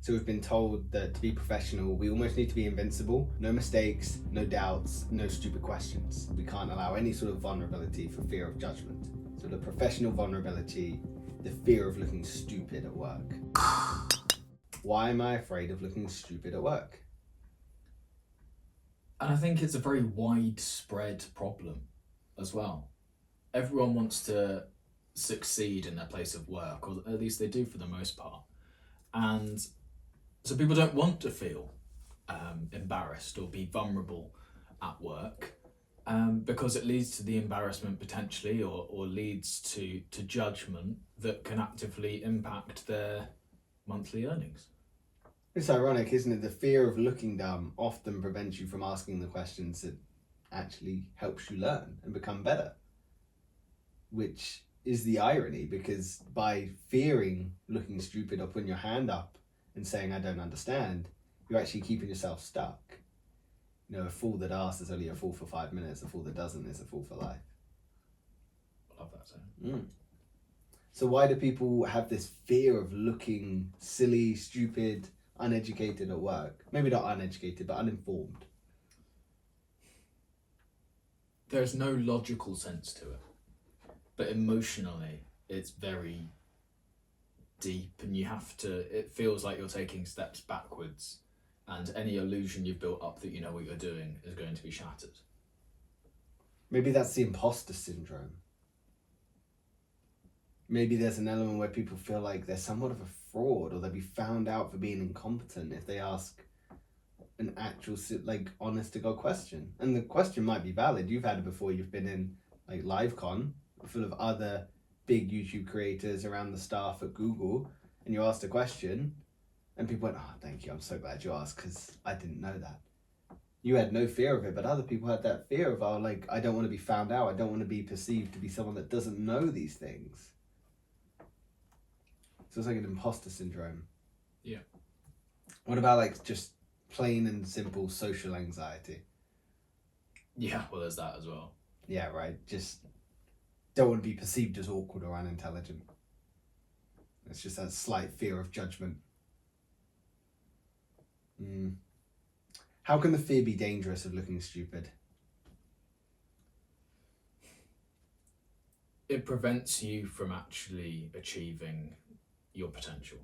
So we've been told that to be professional, we almost need to be invincible. No mistakes, no doubts, no stupid questions. We can't allow any sort of vulnerability for fear of judgment. So the professional vulnerability, the fear of looking stupid at work. Why am I afraid of looking stupid at work? And I think it's a very widespread problem as well. Everyone wants to succeed in their place of work, or at least they do for the most part. And so people don't want to feel embarrassed or be vulnerable at work because it leads to the embarrassment potentially or leads to judgment that can actively impact their monthly earnings. It's ironic, isn't it? The fear of looking dumb often prevents you from asking the questions that actually helps you learn and become better. Which is the irony, because by fearing looking stupid or putting your hand up and saying, I don't understand, you're actually keeping yourself stuck. You know, a fool that asks is only a fool for 5 minutes, a fool that doesn't is a fool for life. I love that saying. So why do people have this fear of looking silly, stupid, uneducated at work? Maybe not uneducated, but uninformed. There's no logical sense to it, but emotionally it's very deep, and it feels like you're taking steps backwards, and any illusion you've built up that you know what you're doing is going to be shattered. Maybe that's the imposter syndrome. Maybe there's an element where people feel like they're somewhat of a fraud, or they'll be found out for being incompetent if they ask an actual, like, honest to God question. And the question might be valid. You've had it before. You've been in like LiveCon, full of other big YouTube creators around the staff at Google, and you asked a question, and people went, "Oh, thank you. I'm so glad you asked, because I didn't know that." You had no fear of it, but other people had that fear of, oh, like, I don't want to be found out. I don't want to be perceived to be someone that doesn't know these things. So it's like an imposter syndrome. Yeah. What about like just plain and simple social anxiety? Yeah, well, there's that as well. Yeah, right. Just don't want to be perceived as awkward or unintelligent. It's just that slight fear of judgment. How can the fear be dangerous of looking stupid? It prevents you from actually achieving your potential.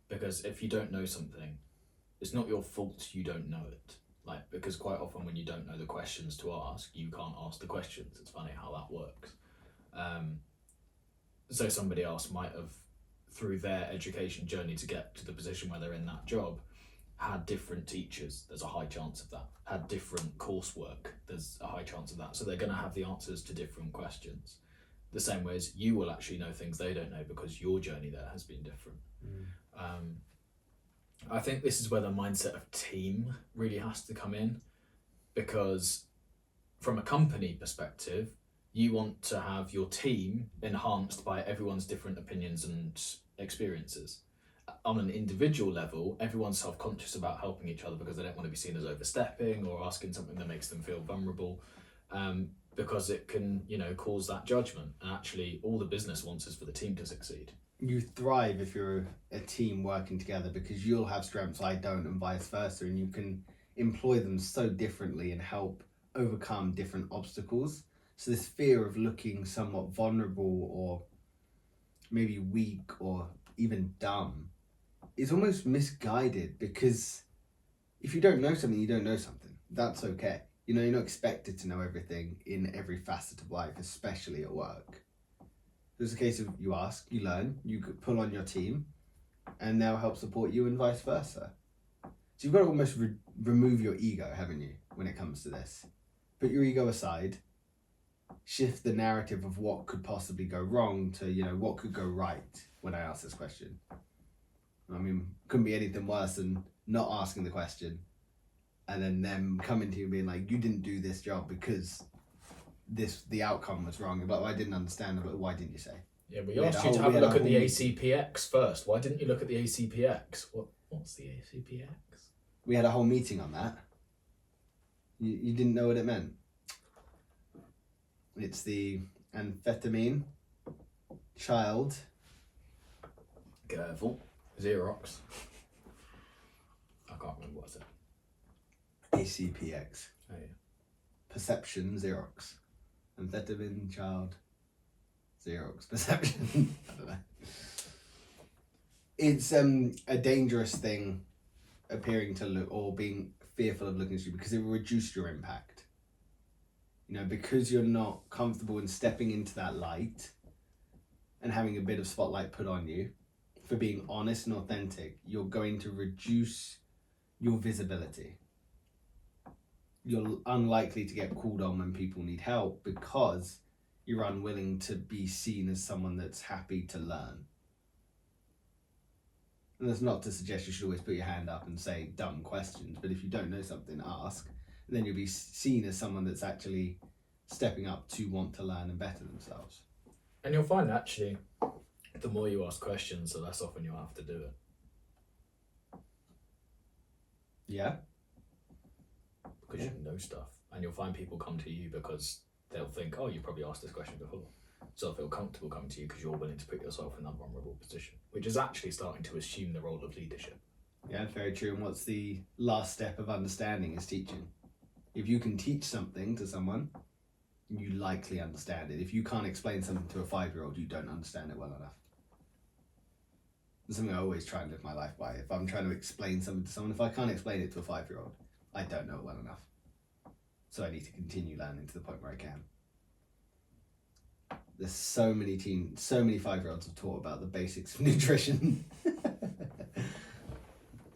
Because if you don't know something, it's not your fault you don't know it. Like, because quite often when you don't know the questions to ask, you can't ask the questions. It's funny how that works. So somebody else might have, through their education journey to get to the position where they're in that job, had different teachers. There's a high chance of that. Had different coursework. There's a high chance of that. So they're going to have the answers to different questions. The same way as you will actually know things they don't know because your journey there has been different. I think this is where the mindset of team really has to come in, because from a company perspective, you want to have your team enhanced by everyone's different opinions and experiences. On an individual level, everyone's self-conscious about helping each other because they don't want to be seen as overstepping or asking something that makes them feel vulnerable, because it can, cause that judgment. And actually, all the business wants is for the team to succeed. You thrive if you're a team working together, because you'll have strengths I don't and vice versa, and you can employ them so differently and help overcome different obstacles. So this fear of looking somewhat vulnerable or maybe weak or even dumb is almost misguided, because if you don't know something, you don't know something. That's okay. You're not expected to know everything in every facet of life, especially at work. It's a case of you ask, you learn, you could pull on your team, and they'll help support you, and vice versa. So you've got to almost remove your ego, haven't you, when it comes to this? Put your ego aside, shift the narrative of what could possibly go wrong to, what could go right when I ask this question. I mean, couldn't be anything worse than not asking the question and then them coming to you being like, you didn't do this job because the outcome was wrong. But I didn't understand. But why didn't you say? Yeah, we asked you to have a look at the ACPX first. Why didn't you look at the ACPX? What's the ACPX? We had a whole meeting on that. You didn't know what it meant. It's the amphetamine child. Careful. Xerox. ACPX. Oh, yeah. Perception, Xerox. Amphetamine, child, Xerox. Perception. I don't know. It's a dangerous thing appearing to look or being fearful of looking stupid because it will reduce your impact. You know, because you're not comfortable in stepping into that light and having a bit of spotlight put on you for being honest and authentic, you're going to reduce your visibility. You're unlikely to get called on when people need help because you're unwilling to be seen as someone that's happy to learn. And that's not to suggest you should always put your hand up and say dumb questions, but if you don't know something, ask. And then you'll be seen as someone that's actually stepping up to want to learn and better themselves. And you'll find actually, the more you ask questions, the less often you'll have to do it. Yeah? Because you know stuff. And you'll find people come to you because they'll think, oh, you've probably asked this question before. So they'll feel comfortable coming to you because you're willing to put yourself in that vulnerable position, which is actually starting to assume the role of leadership. Yeah, very true. And what's the last step of understanding is teaching. If you can teach something to someone, you likely understand it. If you can't explain something to a 5-year-old, you don't understand it well enough. It's something I always try and live my life by. If I'm trying to explain something to someone, if I can't explain it to a 5-year-old, I don't know it well enough. So I need to continue learning to the point where I can. There's so many 5-year-olds have taught about the basics of nutrition. They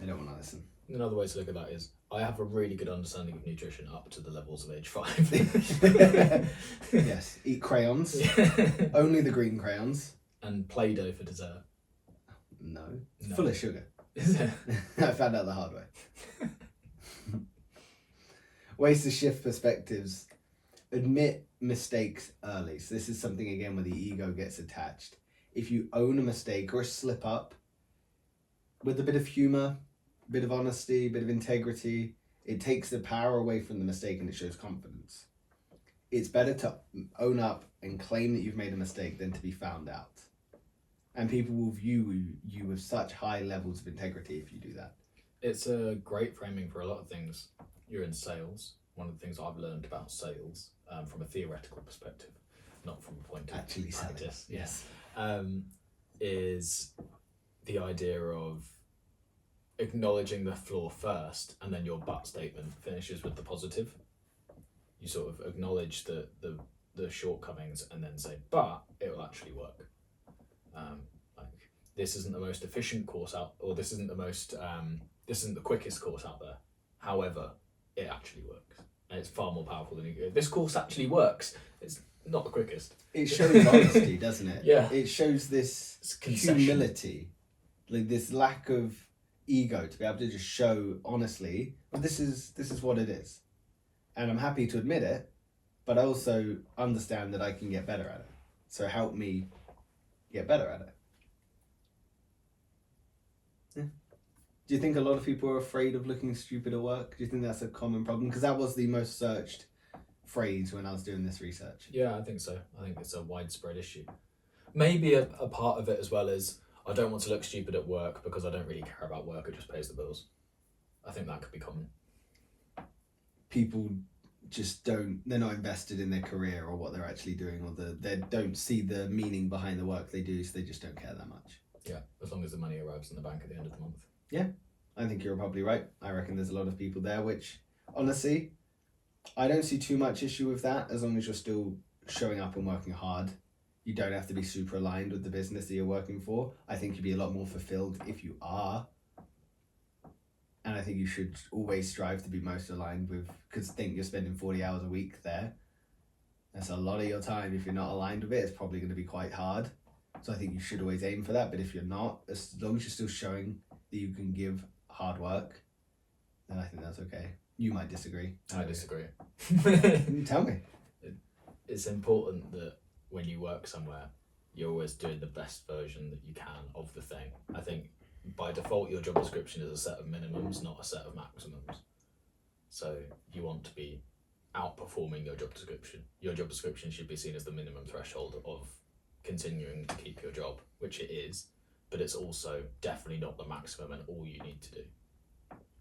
don't want to listen. Another way to look at that is, I have a really good understanding of nutrition up to the levels of age 5. Yes, eat crayons. Only the green crayons. And Play-Doh for dessert. No, it's full of sugar. Is it? I found out the hard way. Ways to shift perspectives. Admit mistakes early. So this is something again where the ego gets attached. If you own a mistake or a slip up with a bit of humor, a bit of honesty, a bit of integrity, it takes the power away from the mistake and it shows confidence. It's better to own up and claim that you've made a mistake than to be found out. And people will view you with such high levels of integrity if you do that. It's a great framing for a lot of things. You're in sales. One of the things I've learned about sales, from a theoretical perspective, not from a point of Actually selling. practice, Yes. is the idea of acknowledging the flaw first, and then your but statement finishes with the positive. You sort of acknowledge the shortcomings and then say, but it will actually work. Like, this isn't the most efficient course out, or this isn't the quickest course out there. However, it actually works. And it's far more powerful than you go, this course actually works. It's not the quickest. It shows honesty, doesn't it? Yeah. It shows this humility, like this lack of ego to be able to just show honestly, well, this is what it is. And I'm happy to admit it, but I also understand that I can get better at it. So help me get better at it. Yeah. Do you think a lot of people are afraid of looking stupid at work? Do you think that's a common problem? Because that was the most searched phrase when I was doing this research. Yeah, I think so. I think it's a widespread issue. Maybe a part of it as well is, I don't want to look stupid at work because I don't really care about work, it just pays the bills. I think that could be common. People just they're not invested in their career or what they're actually doing, or they don't see the meaning behind the work they do, so they just don't care that much. Yeah, as long as the money arrives in the bank at the end of the month. Yeah, I think you're probably right. I reckon there's a lot of people there, which honestly, I don't see too much issue with that as long as you're still showing up and working hard. You don't have to be super aligned with the business that you're working for. I think you'd be a lot more fulfilled if you are. And I think you should always strive to be most aligned with, because think you're spending 40 hours a week there. That's a lot of your time. If you're not aligned with it, it's probably going to be quite hard. So I think you should always aim for that. But if you're not, as long as you're still showing that you can give hard work, then I think that's okay. You might disagree. I disagree. Tell me. It's important that when you work somewhere, you're always doing the best version that you can of the thing. I think by default, your job description is a set of minimums, not a set of maximums. So you want to be outperforming your job description. Your job description should be seen as the minimum threshold of continuing to keep your job, which it is, but it's also definitely not the maximum and all you need to do.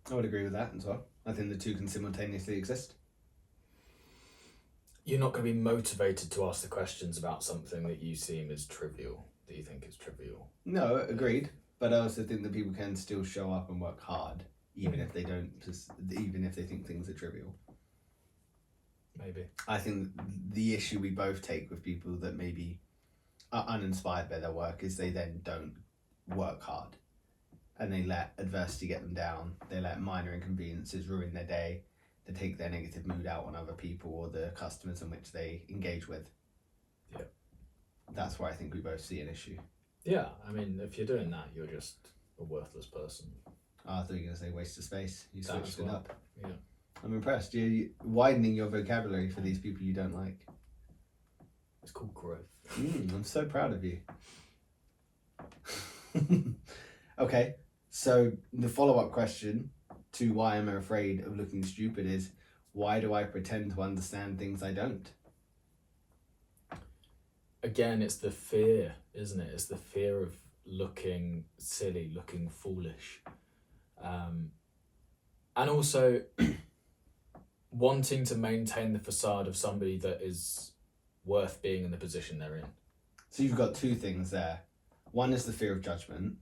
I would agree with that as well. I think the two can simultaneously exist. You're not going to be motivated to ask the questions about something that you seem as trivial, that you think is trivial. No, agreed. But I also think that people can still show up and work hard, even if they don't, even if they think things are trivial. Maybe. I think the issue we both take with people that maybe are uninspired by their work is they then don't work hard, and they let adversity get them down. They let minor inconveniences ruin their day. They take their negative mood out on other people or the customers in which they engage with. Yeah. That's where I think we both see an issue. Yeah, I mean, if you're doing that, you're just a worthless person. I thought you were going to say waste of space. You That switched as it well. up. Yeah. I'm impressed. You're widening your vocabulary for these people you don't like. It's called growth. I'm so proud of you. Okay, so the follow-up question to why I'm afraid of looking stupid is, why do I pretend to understand things I don't? Again, it's the fear, isn't it? It's the fear of looking silly, looking foolish. And also wanting to maintain the facade of somebody that is worth being in the position they're in. So you've got two things there. One is the fear of judgment.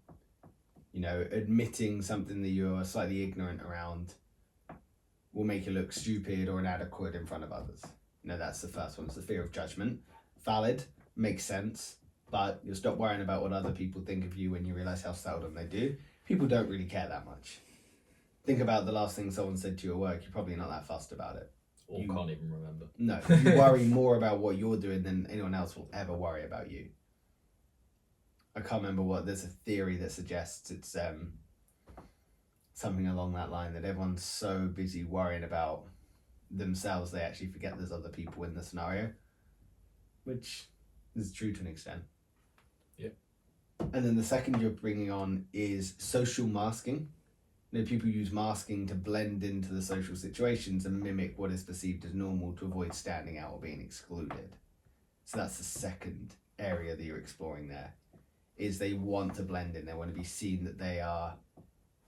You know, admitting something that you're slightly ignorant around will make you look stupid or inadequate in front of others. You know, that's the first one. It's the fear of judgment. Valid, makes sense, but you'll stop worrying about what other people think of you when you realise how seldom they do. People don't really care that much. Think about the last thing someone said to you at work. You're probably not that fussed about it. Or You- can't even remember. No, you worry more about what you're doing than anyone else will ever worry about you. I can't remember what, there's a theory that suggests it's something along that line, that everyone's so busy worrying about themselves they actually forget there's other people in the scenario, which is true to an extent. Yep. And then the second you're bringing on is social masking. You know, people use masking to blend into the social situations and mimic what is perceived as normal to avoid standing out or being excluded. So that's the second area that you're exploring there, is they want to blend in. They want to be seen that they are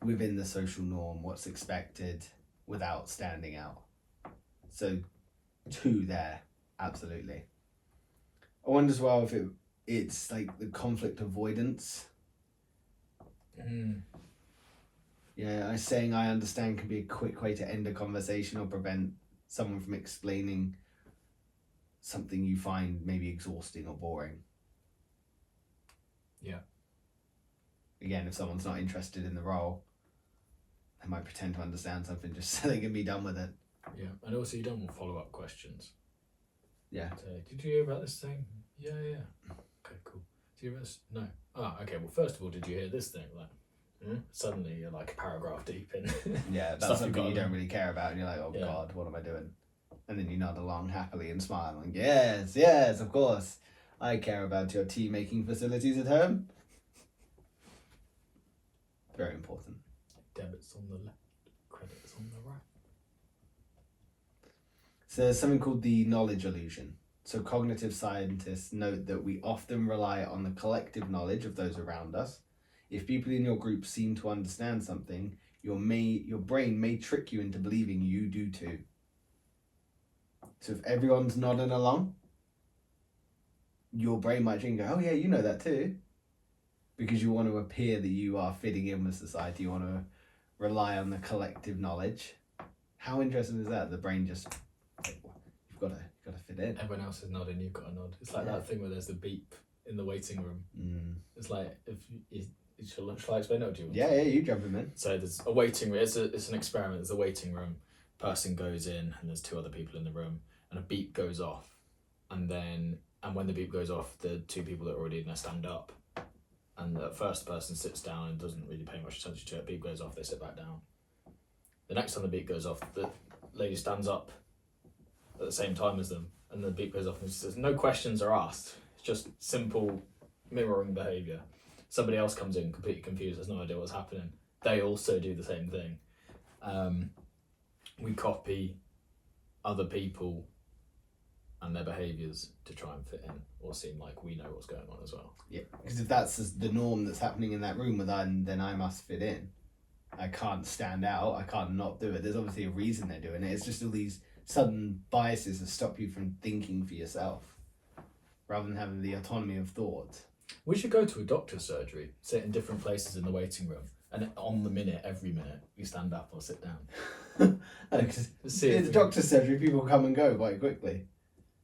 within the social norm, what's expected, without standing out. So two there, absolutely. I wonder as well if it's like the conflict avoidance. Yeah, I saying I understand can be a quick way to end a conversation or prevent someone from explaining something you find maybe exhausting or boring. Yeah. Again, if someone's not interested in the role, they might pretend to understand something just so they can be done with it. Yeah, and also you don't want follow-up questions. Yeah. Say, did you hear about this thing? Yeah. Okay, cool. Did you hear about this? No. Ah, okay, well, first of all, did you hear this thing? Like, suddenly you're like a paragraph deep in. Yeah, that's Stuff something you've you got don't really care about, and you're like, oh Yeah. God, what am I doing? And then you nod along happily and smile, and yes, of course, I care about your tea making facilities at home. Very important. Debits on the left, credits on the right. So there's something called the knowledge illusion. So cognitive scientists note that we often rely on the collective knowledge of those around us. If people in your group seem to understand something, your brain may trick you into believing you do too. So if everyone's nodding along, your brain might think, oh yeah, you know that too. Because you want to appear that you are fitting in with society, you want to rely on the collective knowledge. How interesting is that? The brain just, you've got to fit in. Everyone else is nodding, you've got to nod. It's like Yeah. that thing where there's the beep in the waiting room. It's like, shall I explain it, or do you want Yeah, you jump in, man. So there's a waiting room. It's an experiment. There's a waiting room. Person goes in, and there's two other people in the room, and a beep goes off, and when the beep goes off, the two people that are already in there stand up, and the first person sits down and doesn't really pay much attention to it. Beep goes off, they sit back down. The next time the beep goes off, the lady stands up at the same time as them, and the beep goes off, and says no questions are asked. It's just simple mirroring behaviour. Somebody else comes in completely confused, has no idea what's happening. They also do the same thing. We copy other people and their behaviours to try and fit in or seem like we know what's going on as well. Yeah, because if that's the norm that's happening in that room, then I must fit in. I can't stand out, I can't not do it. There's obviously a reason they're doing it. It's just all these sudden biases that stop you from thinking for yourself rather than having the autonomy of thought. We should go to a doctor's surgery, sit in different places in the waiting room, and on the minute, every minute, we stand up or sit down. Because See if it's we- doctor's surgery, people come and go quite quickly.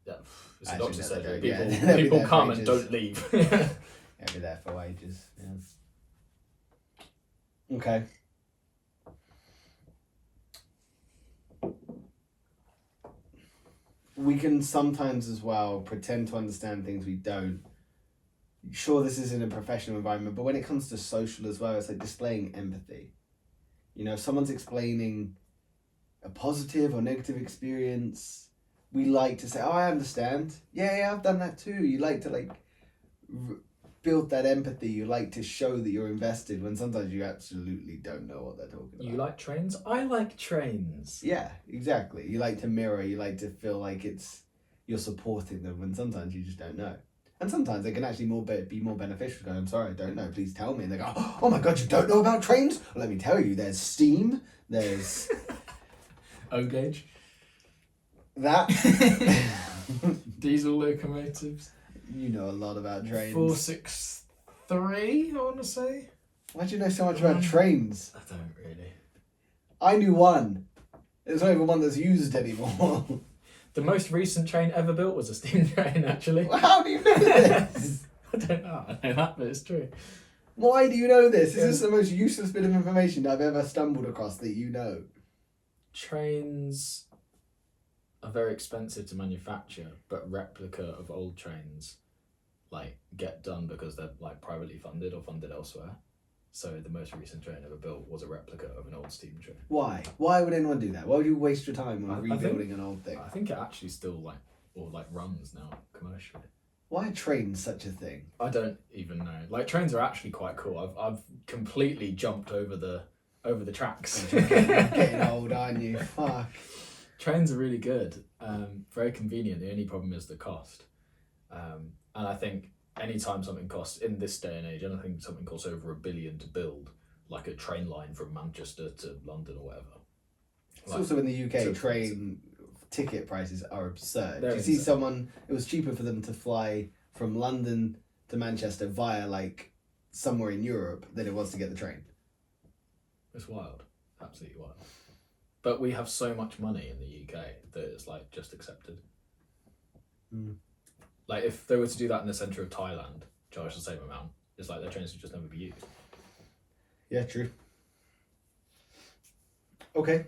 Yeah, it's a Actually, doctor's no, they surgery. don't. Yeah, People, they'll be people there for come and ages. don't leave. They'll be there for ages. Yeah. Okay. We can sometimes as well pretend to understand things we don't. Sure, this is in a professional environment, but when it comes to social as well, it's like displaying empathy. You know, if someone's explaining a positive or negative experience, we like to say, "Oh, I understand. Yeah, I've done that too." You like to build that empathy. You like to show that you're invested when sometimes you absolutely don't know what they're talking about. You like trains? I like trains. Yeah, exactly. You like to mirror. You like to feel like you're supporting them when sometimes you just don't know. And sometimes it can actually be more beneficial to go, "I'm sorry, I don't know. Please tell me." And they go, "Oh my God, you don't know about trains? Well, let me tell you. There's steam. There's O-gauge. that." Diesel locomotives. You know a lot about trains. 463, I want to say. Why do you know so much about trains? I don't really. I knew one. There's not even one that's used anymore. The most recent train ever built was a steam train, actually. How do you know this? I don't know. I know that, but it's true. Why do you know this? This is the most useless bit of information I've ever stumbled across that you know. Trains are very expensive to manufacture, but replica of old trains get done because they're privately funded or funded elsewhere. So the most recent train ever built was a replica of an old steam train. Why? Why would anyone do that? Why would you waste your time on I think- rebuilding an old thing? I think it actually still runs now commercially. Why are trains such a thing? I don't even know. Trains are actually quite cool. I've completely jumped over the tracks. You're getting old, aren't you? Fuck. Trains are really good. Very convenient. The only problem is the cost. And I think anytime something costs, in this day and age, anything something costs over $1 billion to build, like a train line from Manchester to London or whatever. It's also in the UK, so train ticket prices are absurd. They're Do you see insane. someone, it was cheaper for them to fly from London to Manchester via somewhere in Europe than it was to get the train. It's wild. Absolutely wild. But we have so much money in the UK that it's just accepted. Mm. If they were to do that in the centre of Thailand, charge the same amount, it's their trains would just never be used. Yeah, true. Okay.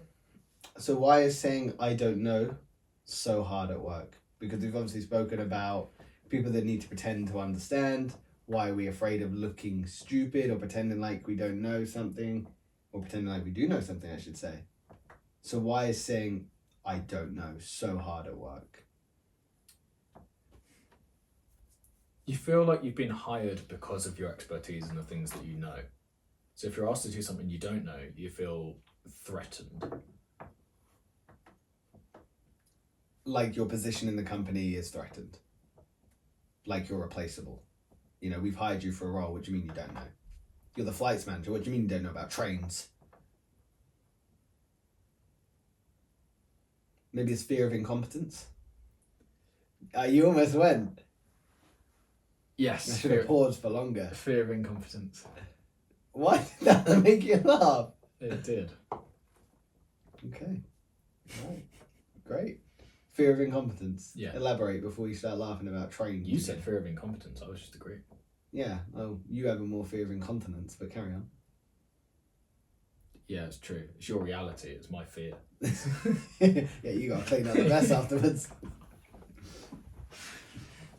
So why is saying "I don't know" so hard at work? Because we've obviously spoken about people that need to pretend to understand. Why are we afraid of looking stupid or pretending like we don't know something, or pretending like we do know something, I should say. So why is saying "I don't know" so hard at work? You feel like you've been hired because of your expertise and the things that you know. So if you're asked to do something you don't know, you feel threatened. Like your position in the company is threatened. Like you're replaceable. You know, we've hired you for a role. What do you mean you don't know? You're the flights manager. What do you mean you don't know about trains? Maybe it's fear of incompetence. You almost went. Yes, I should have paused for longer. fear of incompetence. Why did that make you laugh? It did. Okay. Right. Great. Fear of incompetence. Yeah. Elaborate before you start laughing about trains. You said fear of incompetence. I was just agreeing. Yeah. Well, you have a more fear of incontinence, but carry on. Yeah, it's true. It's your reality. It's my fear. Yeah, you got to clean up the mess afterwards.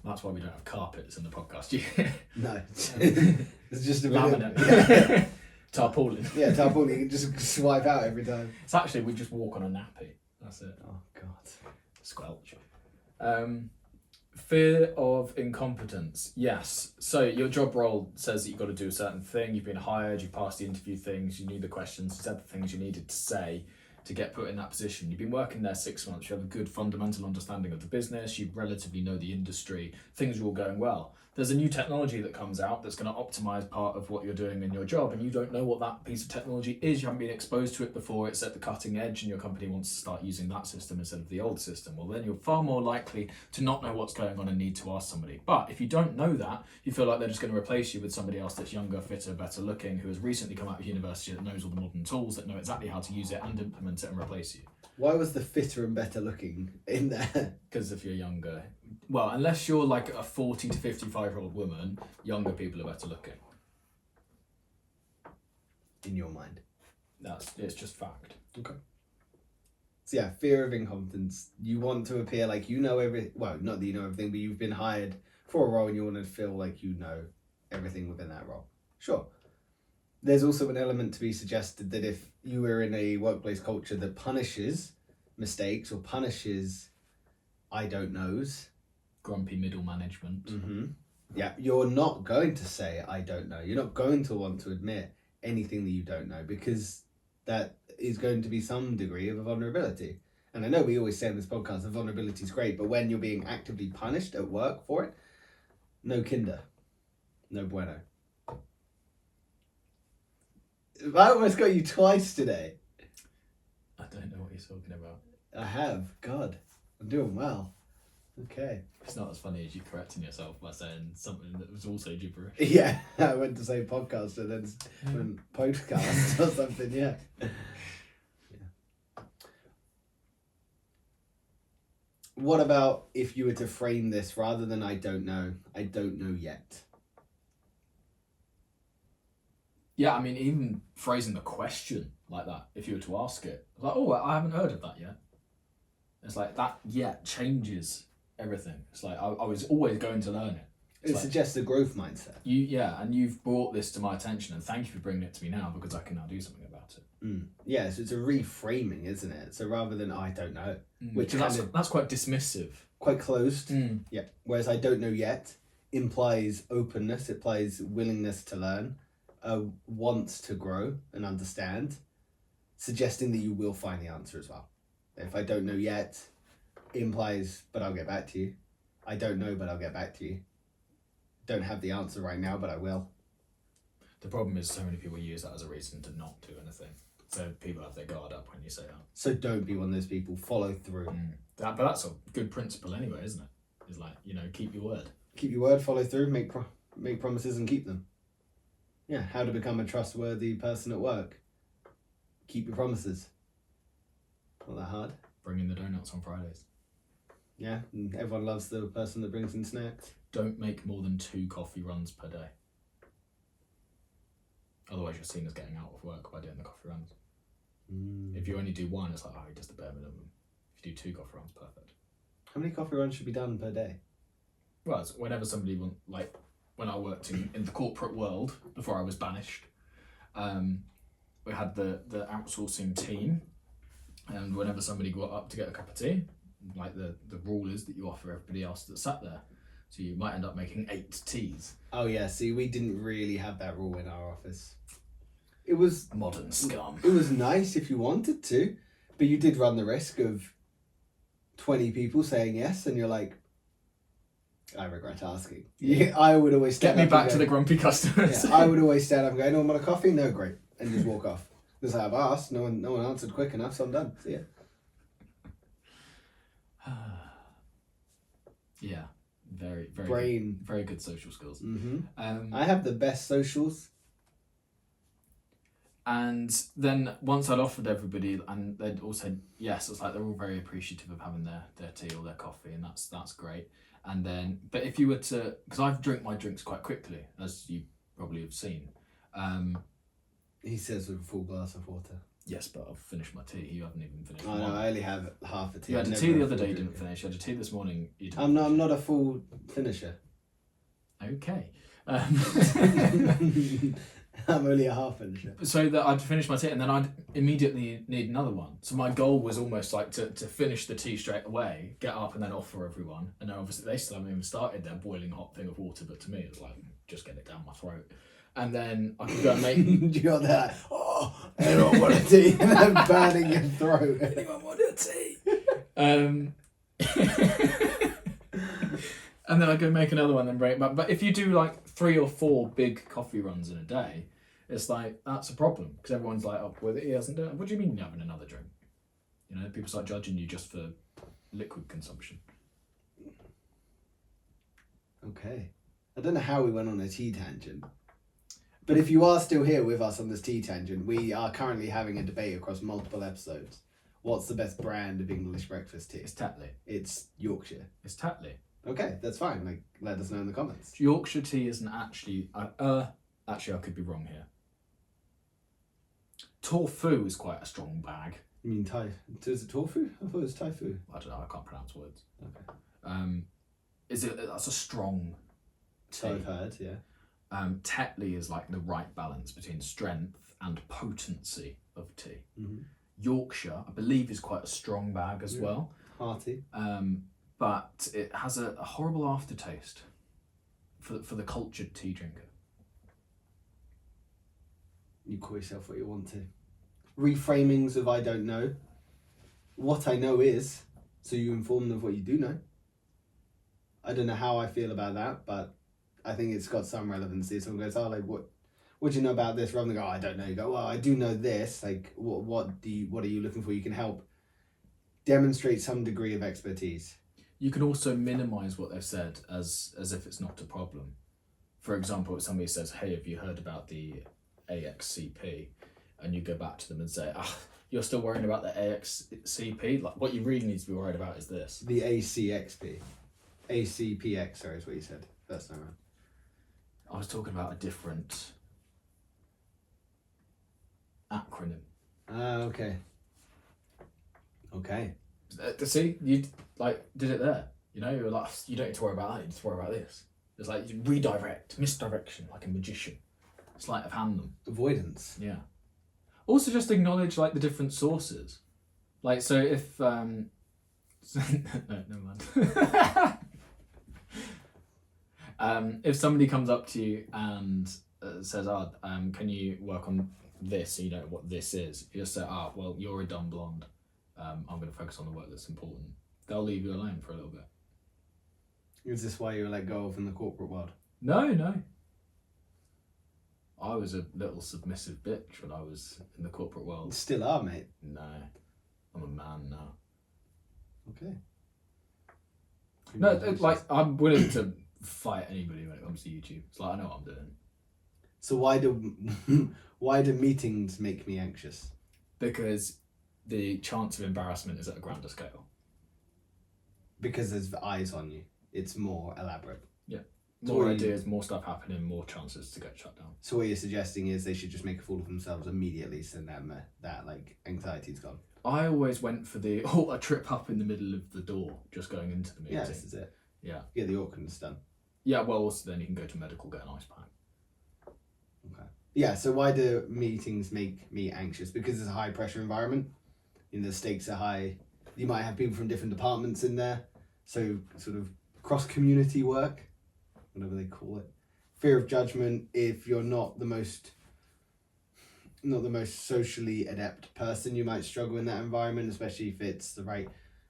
That's why we don't have carpets in the podcast. Yeah. No. It's just a bit of- Laminate. Tarpaulin. Yeah, tarpaulin. You can just swipe out every time. It's actually, we just walk on a nappy. That's it. Oh, God. Squelch. Fear of incompetence. Yes. So your job role says that you've got to do a certain thing. You've been hired. You passed the interview things. You knew the questions. You said the things you needed to say to get put in that position. You've been working there 6 months. You have a good fundamental understanding of the business. You relatively know the industry. Things are all going well. there's a new technology that comes out that's going to optimize part of what you're doing in your job, and you don't know what that piece of technology is. You haven't been exposed to it before. It's at the cutting edge, and your company wants to start using that system instead of the old system. Well, then you're far more likely to not know what's going on and need to ask somebody. But if you don't know that, you feel like they're just going to replace you with somebody else that's younger, fitter, better looking, who has recently come out of university, that knows all the modern tools, that know exactly how to use it and implement it and replace you. Why was the fitter and better looking in there? Because if you're younger, well, unless you're like a 40 to 55-year-old woman, younger people are better looking. In your mind. It's just fact. Okay. So yeah, fear of incompetence. You want to appear like you know everything. Well, not that you know everything, but you've been hired for a role and you want to feel like you know everything within that role. Sure. There's also an element to be suggested that if you were in a workplace culture that punishes mistakes or punishes I don't knows, Grumpy middle management. Yeah, you're not going to say I don't know. You're not going to want to admit anything that you don't know, because that is going to be some degree of a vulnerability. And I know we always say in this podcast that vulnerability is great, but when you're being actively punished at work for it, no kinder. No bueno. I almost got you twice today. I don't know what you're talking about. I have. God, I'm doing well. Okay. It's not as funny as you correcting yourself by saying something that was also gibberish. Yeah, I went to say podcast and then went podcast or something, yeah. What about if you were to frame this rather than I don't know yet? Yeah, I mean, even phrasing the question like that, if you were to ask it, like, oh, I haven't heard of that yet. It's like that yet changes everything. It's like I was always going to learn it. It suggests a growth mindset. And you've brought this to my attention, and thank you for bringing it to me now, because I can now do something about it. Yeah, so it's a reframing, isn't it? So rather than I don't know, which that's quite dismissive, quite closed. Yeah. Whereas I don't know yet implies openness, it implies willingness to learn, wants to grow and understand, suggesting that you will find the answer as well. If I don't know yet implies, but I'll get back to you. I don't know, but I'll get back to you. Don't have the answer right now, but I will. The problem is so many people use that as a reason to not do anything. So people have their guard up when you say that. So don't be one of those people. Follow through. But that's a good principle anyway, isn't it? It's like, keep your word. Keep your word, follow through, make promises and keep them. Yeah, how to become a trustworthy person at work. Keep your promises. Not that hard. Bring in the donuts on Fridays. Yeah, and everyone loves the person that brings in snacks. Don't make more than 2 coffee runs per day. Otherwise you're seen as getting out of work by doing the coffee runs. If you only do 1, it's like, oh, just the bare minimum. If you do 2 coffee runs, perfect. How many coffee runs should be done per day? Well, it's whenever somebody when I worked in the corporate world before I was banished, we had the outsourcing team, and whenever somebody got up to get a cup of tea, like the rule is that you offer everybody else that sat there. So you might end up making 8 teas. Oh yeah, see, we didn't really have that rule in our office. It was modern scum. It was nice if you wanted to, but you did run the risk of 20 people saying yes, and you're like, I regret asking. Yeah, I would always get me back to the grumpy customers. Yeah, I would always stand up and go, anyone want a coffee? No, great, and just walk off. Because I've asked, no one answered quick enough, so I'm done. See ya. Yeah, very good social skills. I have the best socials. And then once I'd offered everybody, and they'd all said yes, it's like they're all very appreciative of having their tea or their coffee, and that's great. And then, but if you were to, because I've drink my drinks quite quickly, as you probably have seen. He says with a full glass of water. Yes, but I've finished my tea. You haven't even finished. Oh no, I only have half a tea. You had a tea the other day, you didn't finish. You had a tea this morning, you didn't. I'm not a full finisher. Okay. I'm only a half finisher. So that I'd finish my tea and then I'd immediately need another one. So my goal was almost like to finish the tea straight away, get up and then offer everyone. And then obviously they still haven't even started their boiling hot thing of water, but to me it was like, just get it down my throat. And then I could go and make... You got that, anyone want a tea? And then burning your throat. Anyone want a tea? And then I go make another one and bring it back. But if you do like 3 or 4 big coffee runs in a day, it's like, that's a problem. Because everyone's like, oh, well, he hasn't done it. What do you mean you're having another drink? You know, people start judging you just for liquid consumption. Okay. I don't know how we went on a tea tangent. But if you are still here with us on this tea tangent, we are currently having a debate across multiple episodes. What's the best brand of English breakfast tea? It's Tetley. It's Yorkshire. It's Tetley. Okay, that's fine. Like, let us know in the comments. Yorkshire tea isn't actually... actually, I could be wrong here. Tofu is quite a strong bag. You mean Thai? Is it tofu? I thought it was Thai food. I don't know, I can't pronounce words. Okay. That's a strong So tea. I've heard, yeah. Tetley is like the right balance between strength and potency of tea. Mm-hmm. Yorkshire, I believe, is quite a strong bag as well. Hearty. But it has a horrible aftertaste for the cultured tea drinker. You call yourself what you want to. Reframings of I don't know. What I know is, so you inform them of what you do know. I don't know how I feel about that, but I think it's got some relevancy. Someone goes, oh, like, what do you know about this? Rather than go, oh, I don't know. You go, well, I do know this. Like, what are you looking for? You can help demonstrate some degree of expertise. You can also minimise what they've said as if it's not a problem. For example, if somebody says, hey, have you heard about the AXCP? And you go back to them and say, you're still worrying about the AXCP? Like, what you really need to be worried about is this. The ACXP. ACPX, sorry, is what you said. First time around. I was talking about a different acronym. Okay. Okay. See, you did it there. You know, you're like, you don't need to worry about that. You need to worry about this. It's like you redirect, misdirection, like a magician. Sleight of hand them. Avoidance. Yeah. Also, just acknowledge like the different sources. Like, so if no, never mind. If somebody comes up to you and says, can you work on this? So you know what this is. You just say, well, you're a dumb blonde. I'm going to focus on the work that's important. They'll leave you alone for a little bit. Is this why you were let go of in the corporate world? No. I was a little submissive bitch when I was in the corporate world. Still are, mate. No, I'm a man now. Okay. No, like, I'm willing to fight anybody when it comes to YouTube. It's like, I know what I'm doing. So why do meetings make me anxious? Because the chance of embarrassment is at a grander scale. Because there's eyes on you. It's more elaborate. Yeah. So More ideas, more stuff happening, more chances to get shut down. So what you're suggesting is they should just make a fool of themselves immediately, so then that like anxiety's gone. I always went for the a trip up in the middle of the door, just going into the meeting. Yeah, this is it. Yeah. Get the awkwardness done. Yeah, well, also then you can go to medical, get an ice pack. Okay. Yeah, so why do meetings make me anxious? Because it's a high pressure environment. The stakes are high. You might have people from different departments in there. So sort of cross-community work, whatever they call it. Fear of judgment if you're not the most socially adept person. You might struggle in that environment, especially if it's the right,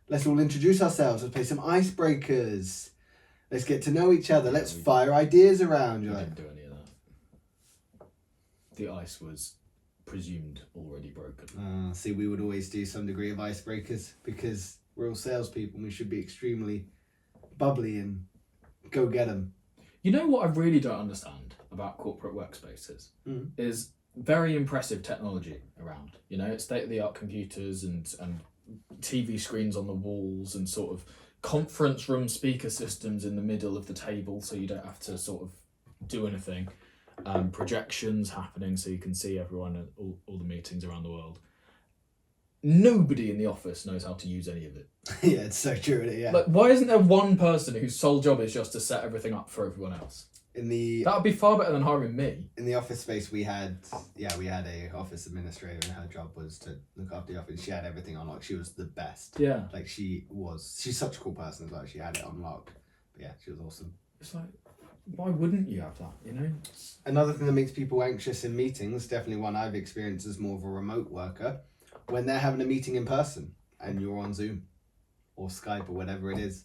let's all introduce ourselves, let's play some icebreakers. Let's get to know each other. Let's fire ideas around. We didn't do any of that. The ice was presumed already broken. See, we would always do some degree of icebreakers because we're all salespeople and we should be extremely bubbly and go get them. You know what I really don't understand about corporate workspaces is very impressive technology around. You know, it's state-of-the-art computers and TV screens on the walls and sort of conference room speaker systems in the middle of the table so you don't have to sort of do anything. Projections happening so you can see everyone at all the meetings around the world. Nobody in the office knows how to use any of it. Yeah, it's so true. Yeah. Like, why isn't there one person whose sole job is just to set everything up for everyone else? That would be far better than hiring me. In the office space, we had a office administrator, and her job was to look after the office. She had everything on lock. She was the best. Yeah. Like she's such a cool person as well. She had it on lock. But yeah, she was awesome. It's like, why wouldn't you have that? You know. Another thing that makes people anxious in meetings, definitely one I've experienced as more of a remote worker, when they're having a meeting in person and you're on Zoom or Skype or whatever it is,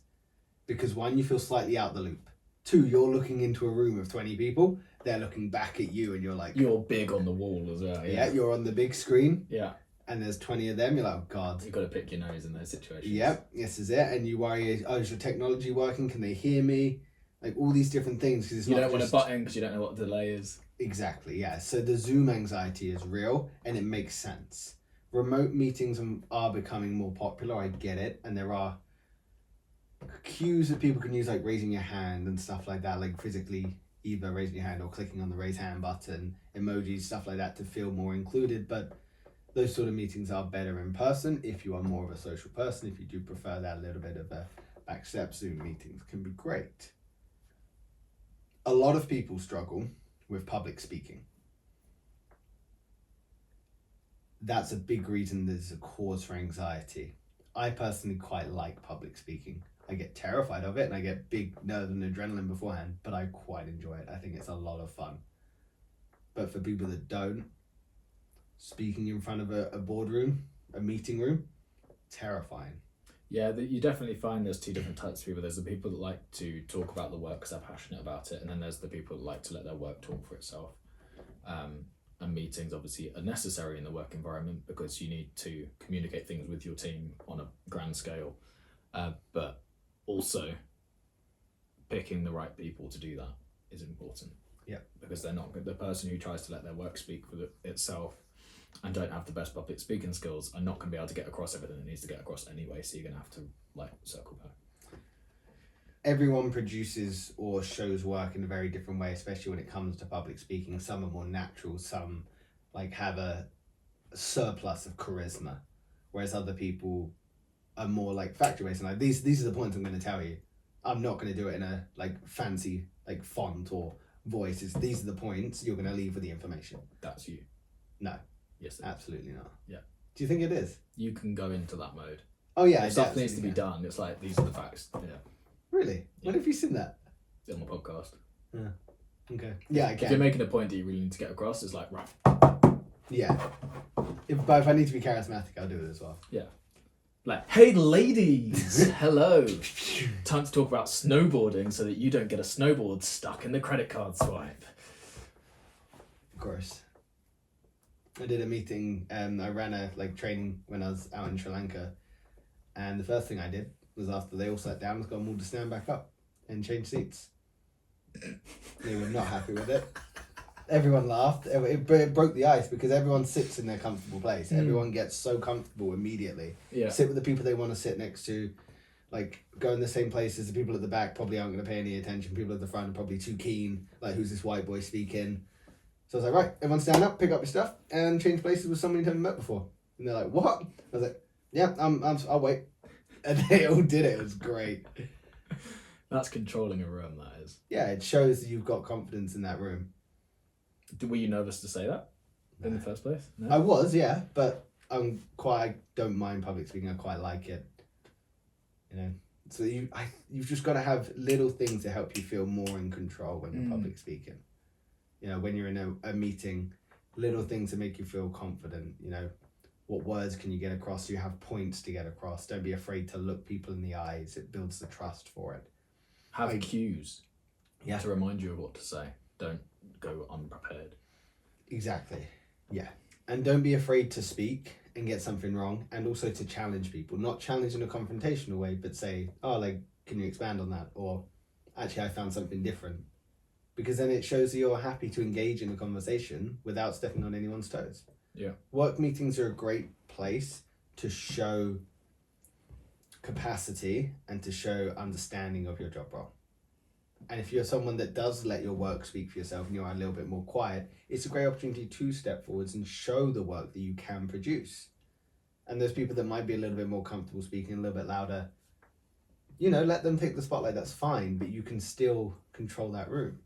because one, you feel slightly out the loop. Two, you're looking into a room of 20 people. They're looking back at you, and you're like, You're big on the wall as well. yeah, you're on the big screen, Yeah. and there's 20 of them. You're like, oh God. You've got to pick your nose in those situations. Yep, this is it. And you worry, oh, is your technology working? Can they hear me? Like all these different things. Because You don't want to butt in because you don't know what the delay is. Exactly, yeah. So the Zoom anxiety is real, and it makes sense. Remote meetings are becoming more popular. I get it, and there are cues that people can use, like raising your hand and stuff like that, like physically either raising your hand or clicking on the raise hand button, emojis, stuff like that, to feel more included. But those sort of meetings are better in person if you are more of a social person. If you do prefer that little bit of a back step, Zoom meetings can be great. A lot of people struggle with public speaking. That's a big reason there's a cause for anxiety. I personally quite like public speaking. I get terrified of it and I get big nerves and adrenaline beforehand, but I quite enjoy it. I think it's a lot of fun. But for people that don't, speaking in front of a boardroom, a meeting room, terrifying. Yeah, you definitely find there's two different types of people. There's the people that like to talk about the work because they're passionate about it, and then there's the people that like to let their work talk for itself. And meetings obviously are necessary in the work environment because you need to communicate things with your team on a grand scale. But also picking the right people to do that is important. Yeah. Because they're not the person who tries to let their work speak for itself and don't have the best public speaking skills are not going to be able to get across everything that needs to get across anyway. So you're going to have to circle back. Everyone produces or shows work in a very different way, especially when it comes to public speaking. Some are more natural, some have a surplus of charisma, whereas other people are more factual based. And these are the points I'm going to tell you. I'm not going to do it in a fancy font or voice. These are the points. You're going to leave with the information. That's you. No. Yes. Absolutely not. Yeah. Do you think it is? You can go into that mode. Oh yeah. If stuff needs to be done. It's these are the facts. Yeah. Really? Yeah. When have you seen that? On the podcast. Yeah. Okay. Yeah, I can. If you're making a point that you really need to get across, it's right. Yeah. But if I need to be charismatic, I'll do it as well. Yeah. Hey ladies, hello. Time to talk about snowboarding so that you don't get a snowboard stuck in the credit card swipe. Of course. I did a meeting, I ran a training when I was out in Sri Lanka, and the first thing I did was after they all sat down, was got them all to stand back up and change seats. They were not happy with it. Everyone laughed. It broke the ice because everyone sits in their comfortable place. Everyone gets so comfortable immediately. Yeah. Sit with the people they want to sit next to. Go in the same places. The people at the back probably aren't going to pay any attention. People at the front are probably too keen. Who's this white boy speaking? So I was right, everyone stand up, pick up your stuff, and change places with somebody you haven't met before. And they're like, what? I was like, yeah, I'll wait. And they all did it. It was great. That's controlling a room, that is. Yeah, it shows that you've got confidence in that room. Were you nervous to say that in the first place? No? I was, yeah, but I don't mind public speaking. I quite like it. So you've just got to have little things to help you feel more in control when you're public speaking. When you're in a meeting, little things to make you feel confident. What words can you get across? Do you have points to get across? Don't be afraid to look people in the eyes. It builds the trust for it. Have cues Yeah. to remind you of what to say. Don't go unprepared. Exactly. Yeah. And don't be afraid to speak and get something wrong, and also to challenge people. Not challenge in a confrontational way, but say, can you expand on that? Or actually, I found something different. Because then it shows that you're happy to engage in a conversation without stepping on anyone's toes. Yeah. Work meetings are a great place to show capacity and to show understanding of your job role. And if you're someone that does let your work speak for yourself and you're a little bit more quiet, it's a great opportunity to step forwards and show the work that you can produce. And those people that might be a little bit more comfortable speaking a little bit louder, let them take the spotlight, that's fine, but you can still control that room.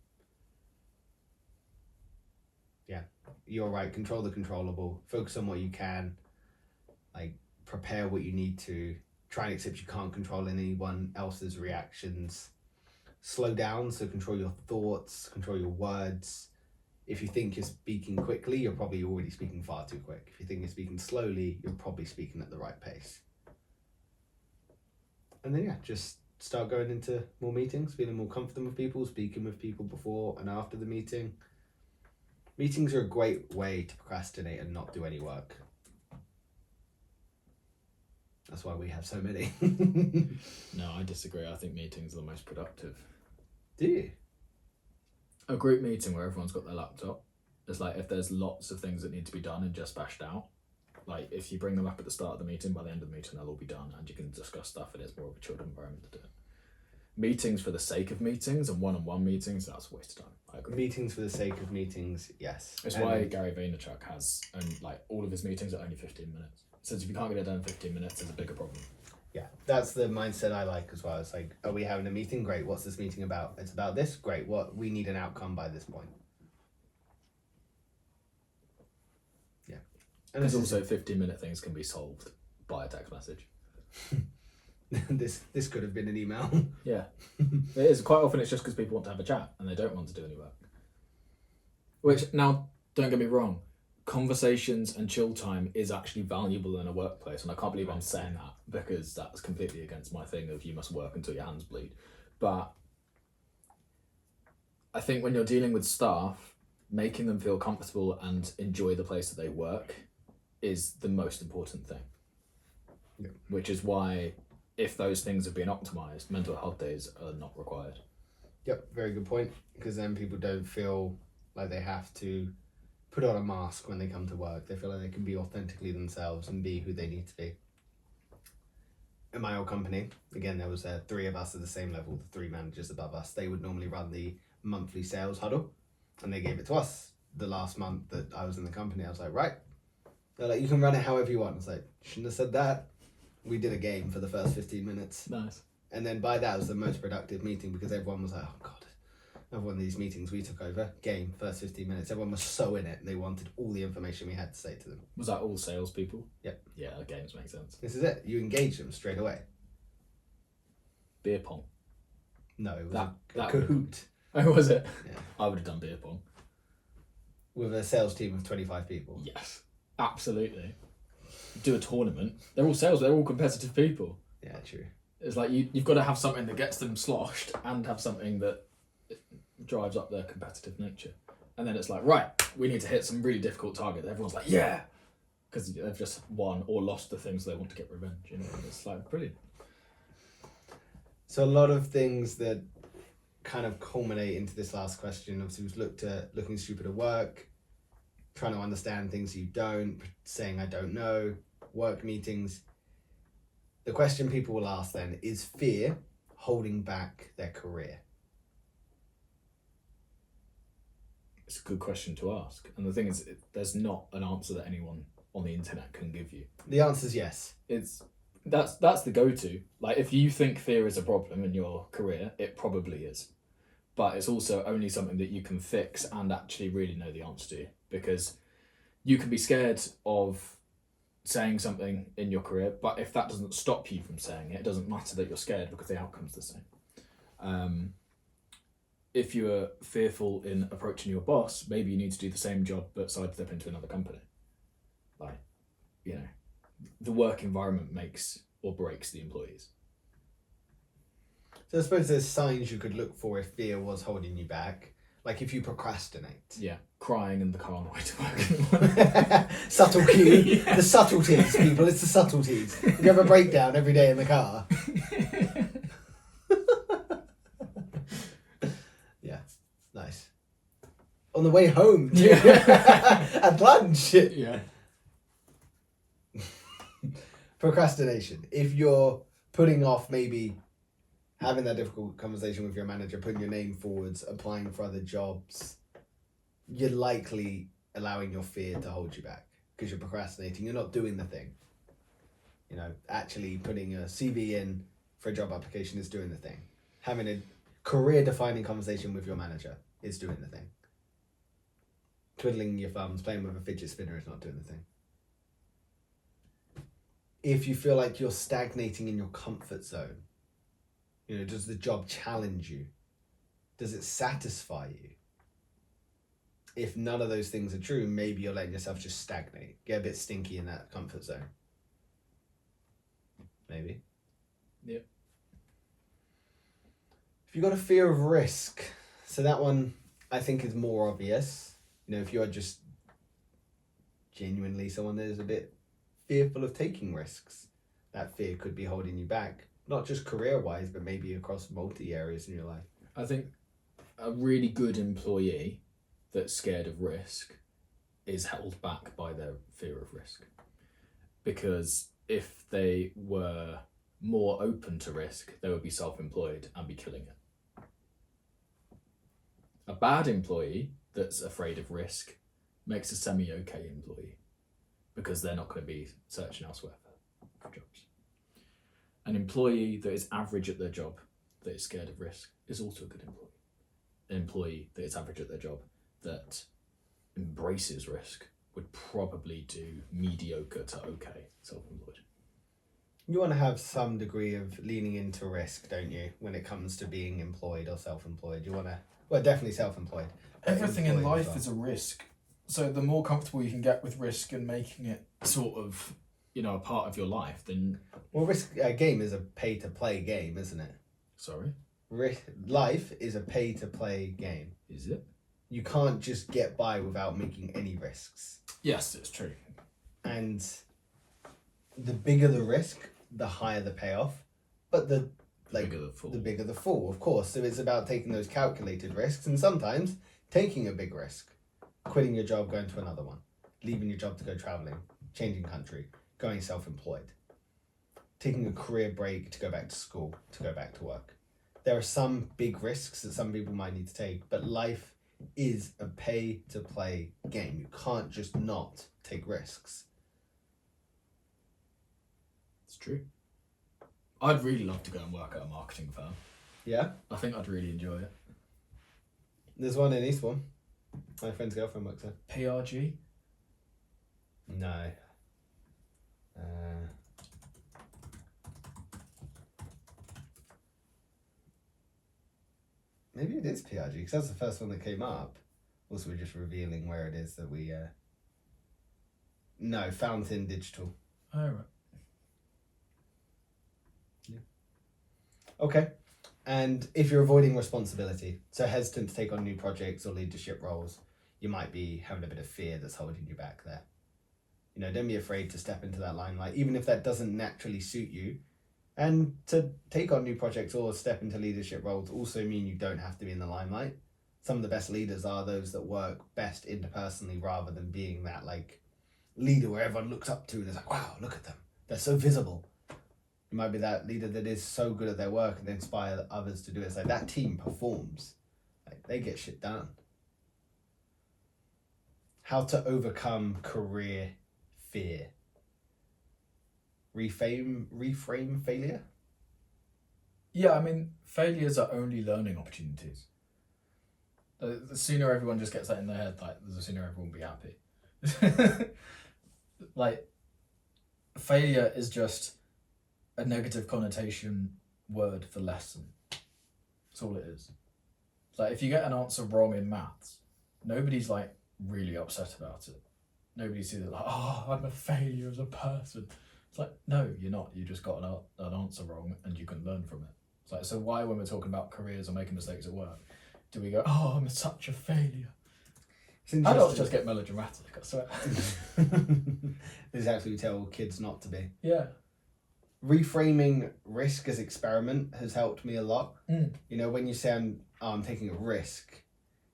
Yeah, you're right, control the controllable, focus on what you can, prepare what you need to, try and accept you can't control anyone else's reactions. Slow down, so control your thoughts, control your words. If you think you're speaking quickly, you're probably already speaking far too quick. If you think you're speaking slowly, you're probably speaking at the right pace. And then just start going into more meetings, feeling more comfortable with people, speaking with people before and after the meeting. Meetings are a great way to procrastinate and not do any work. That's why we have so many. No, I disagree. I think meetings are the most productive. Do you? A group meeting where everyone's got their laptop, it's like if there's lots of things that need to be done and just bashed out, like if you bring them up at the start of the meeting, by the end of the meeting they'll all be done and you can discuss stuff and it's more of a chilled environment to do it. Meetings for the sake of meetings and one-on-one meetings, that's a waste of time. I agree. Meetings for the sake of meetings, yes. It's why Gary Vaynerchuk has, and like all of his meetings are only 15 minutes. Since if you can't get it done in 15 minutes, there's a bigger problem. Yeah, that's the mindset I like as well. It's like, are we having a meeting? Great. What's this meeting about? It's about this? Great. What we need an outcome by this point. Yeah. And Because also 15-minute things can be solved by a text message. this could have been an email. Yeah. It is. Quite often it's just because people want to have a chat and they don't want to do any work. Which, now, don't get me wrong, conversations and chill time is actually valuable in a workplace, and I can't believe I'm saying that because that's completely against my thing of you must work until your hands bleed. But I think when you're dealing with staff, making them feel comfortable and enjoy the place that they work is the most important thing. Yeah. Which is why, if those things have been optimized, mental health days are not required. Yep, very good point. Because then people don't feel like they have to put on a mask when they come to work. They feel like they can be authentically themselves and be who they need to be. In my old company, again, there was 3 of us at the same level, the 3 managers above us. They would normally run the monthly sales huddle, and they gave it to us. The last month that I was in the company, I was like, right. They're like, you can run it however you want. I was like, shouldn't have said that. We did a game for the first 15 minutes. Nice. And then by that, it was the most productive meeting because everyone was like, oh, God. Another one of these meetings we took over, game, first 15 minutes. Everyone was so in it. They wanted all the information we had to say to them. Was that all salespeople? Yep. Yeah, games make sense. This is it. You engage them straight away. Beer pong. No, it was That a Kahoot. Oh, was it? Yeah. I would have done beer pong. With a sales team of 25 people. Yes, absolutely. Do a tournament. They're all sales. They're all competitive people. Yeah, true. It's like you've got to have something that gets them sloshed and have something that drives up their competitive nature. And then it's like, right, we need to hit some really difficult target. Everyone's like, yeah, because they've just won or lost the things they want to get revenge. You know, it's like brilliant. So a lot of things that kind of culminate into this last question. Obviously, we've looked at looking stupid at work, trying to understand things you don't, saying I don't know, work meetings. The question people will ask then, is fear holding back their career? It's a good question to ask. And the thing is, there's not an answer that anyone on the internet can give you. The answer is yes. That's the go-to. Like, if you think fear is a problem in your career, it probably is. But it's also only something that you can fix and actually really know the answer to. Because you can be scared of saying something in your career, but if that doesn't stop you from saying it, it doesn't matter that you're scared because the outcome's the same. If you're fearful in approaching your boss, maybe you need to do the same job but sidestep into another company. Like, you know, the work environment makes or breaks the employees. So I suppose there's signs you could look for if fear was holding you back. Like if you procrastinate. Yeah, crying in the car on the way to work. Subtle cue. Yeah. The subtleties, people. It's the subtleties. You have a breakdown every day in the car. Yeah, nice. On the way home, too. Yeah. At lunch. Yeah. Procrastination. If you're putting off maybe having that difficult conversation with your manager, putting your name forwards, applying for other jobs, you're likely allowing your fear to hold you back because you're procrastinating. You're not doing the thing. You know, actually putting a CV in for a job application is doing the thing. Having a career-defining conversation with your manager is doing the thing. Twiddling your thumbs, playing with a fidget spinner is not doing the thing. If you feel like you're stagnating in your comfort zone, you know, does the job challenge you? Does it satisfy you? If none of those things are true, maybe you're letting yourself just stagnate, get a bit stinky in that comfort zone. Maybe. Yep. If you've got a fear of risk, so that one I think is more obvious. You know, if you're just genuinely someone that is a bit fearful of taking risks, that fear could be holding you back, not just career-wise, but maybe across multi areas in your life. I think a really good employee that's scared of risk is held back by their fear of risk. Because if they were more open to risk, they would be self-employed and be killing it. A bad employee that's afraid of risk makes a semi-okay employee because they're not going to be searching elsewhere for jobs. An employee that is average at their job, that is scared of risk, is also a good employee. An employee that is average at their job, that embraces risk, would probably do mediocre to okay self-employed. You want to have some degree of leaning into risk, don't you, when it comes to being employed or self-employed? You want to, well, definitely self-employed. Everything in employed as life well. is a risk. So the more comfortable you can get with risk and making it Sort of, a part of your life, then... Well, risk game is a pay-to-play game, isn't it? Sorry? Life is a pay-to-play game. Is it? You can't just get by without making any risks. Yes, it's true. And the bigger the risk, the higher the payoff. But the Bigger the fall. the bigger the fall, of course. So it's about taking those calculated risks and sometimes taking a big risk. Quitting your job, going to another one. Leaving your job to go traveling. Changing country. Going self-employed. Taking a career break to go back to school, to go back to work. There are some big risks that some people might need to take, but life is a pay-to-play game. You can't just not take risks. It's true. I'd really love to go and work at a marketing firm. Yeah? I think I'd really enjoy it. There's one in Eastbourne. My friend's girlfriend works there. PRG. No. Maybe it is PRG, because that's the first one that came up. Also, we're just revealing where it is that we... No, Fountain Digital. Oh, right. Okay. And if you're avoiding responsibility, so hesitant to take on new projects or leadership roles, you might be having a bit of fear that's holding you back there. You know, don't be afraid to step into that limelight, even if that doesn't naturally suit you. And to take on new projects or step into leadership roles also mean you don't have to be in the limelight. Some of the best leaders are those that work best interpersonally rather than being that like leader where everyone looks up to and is like, wow, look at them. They're so visible. You might be that leader that is so good at their work and they inspire others to do it. It's like that team performs. Like they get shit done. How to overcome career fear. Reframe failure? Yeah, I mean, failures are only learning opportunities. The sooner everyone just gets that in their head, like, the sooner everyone will be happy. Like, failure is just a negative connotation word for lesson. That's all it is. Like, if you get an answer wrong in maths, nobody's, like, really upset about it. Nobody sees it like, oh, I'm a failure as a person. It's like, no, you're not. You just got an answer wrong and you can learn from it. It's like, so why, when we're talking about careers or making mistakes at work, do we go, oh, I'm such a failure? Adults just get melodramatic, I swear. Exactly, we tell kids not to be. Yeah. Reframing risk as experiment has helped me a lot. Mm. You know, when you say I'm taking a risk,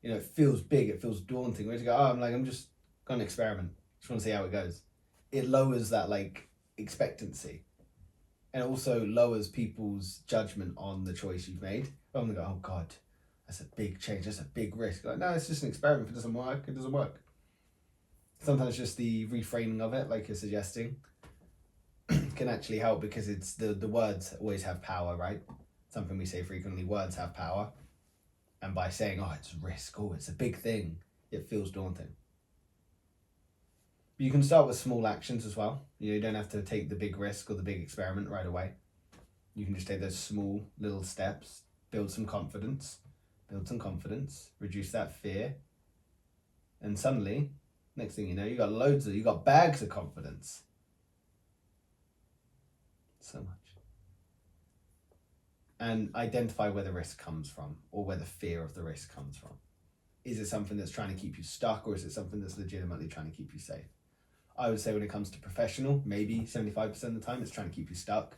you know, it feels big, it feels daunting. Whereas you go, I'm just going to experiment. Just want to see how it goes. It lowers that like expectancy, and also lowers people's judgment on the choice you've made. I'm gonna go, oh God, that's a big change, that's a big risk. Like, no, it's just an experiment. If it doesn't work, it doesn't work. Sometimes just the reframing of it, like you're suggesting, can actually help because it's the words always have power, right? Something we say frequently, words have power. And by saying, oh, it's risk, oh, it's a big thing, it feels daunting. But you can start with small actions as well. You don't have to take the big risk or the big experiment right away. You can just take those small little steps, build some confidence, reduce that fear. And suddenly, next thing you know, you got bags of confidence. So much. and identify where the risk comes from or where the fear of the risk comes from. Is it something that's trying to keep you stuck, or is it something that's legitimately trying to keep you safe? I would say when it comes to professional, maybe 75% of the time it's trying to keep you stuck.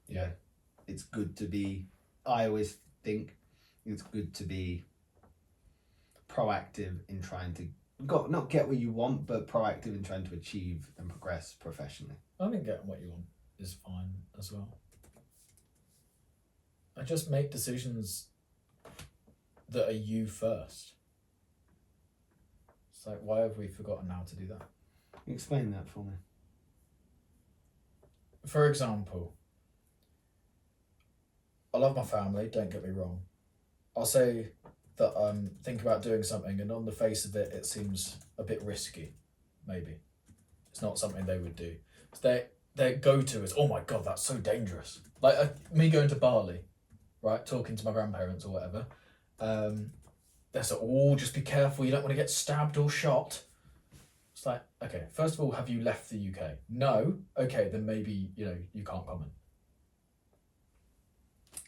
Yeah. It's good to be, I always think it's good to be proactive in trying to not get what you want, but proactive in trying to achieve and progress professionally. I think getting what you want is fine as well. I just make decisions that are you first. It's like, why have we forgotten how to do that? Explain that for me. For example, I love my family, don't get me wrong. I'll say that I'm thinking about doing something and on the face of it, it seems a bit risky, maybe. It's not something they would do. So their go-to is, oh my God, that's so dangerous. Like me going to Bali, right, talking to my grandparents or whatever, they're so, oh, just be careful, you don't want to get stabbed or shot. It's like, okay, first of all, have you left the UK? No? Okay, then maybe, you can't comment.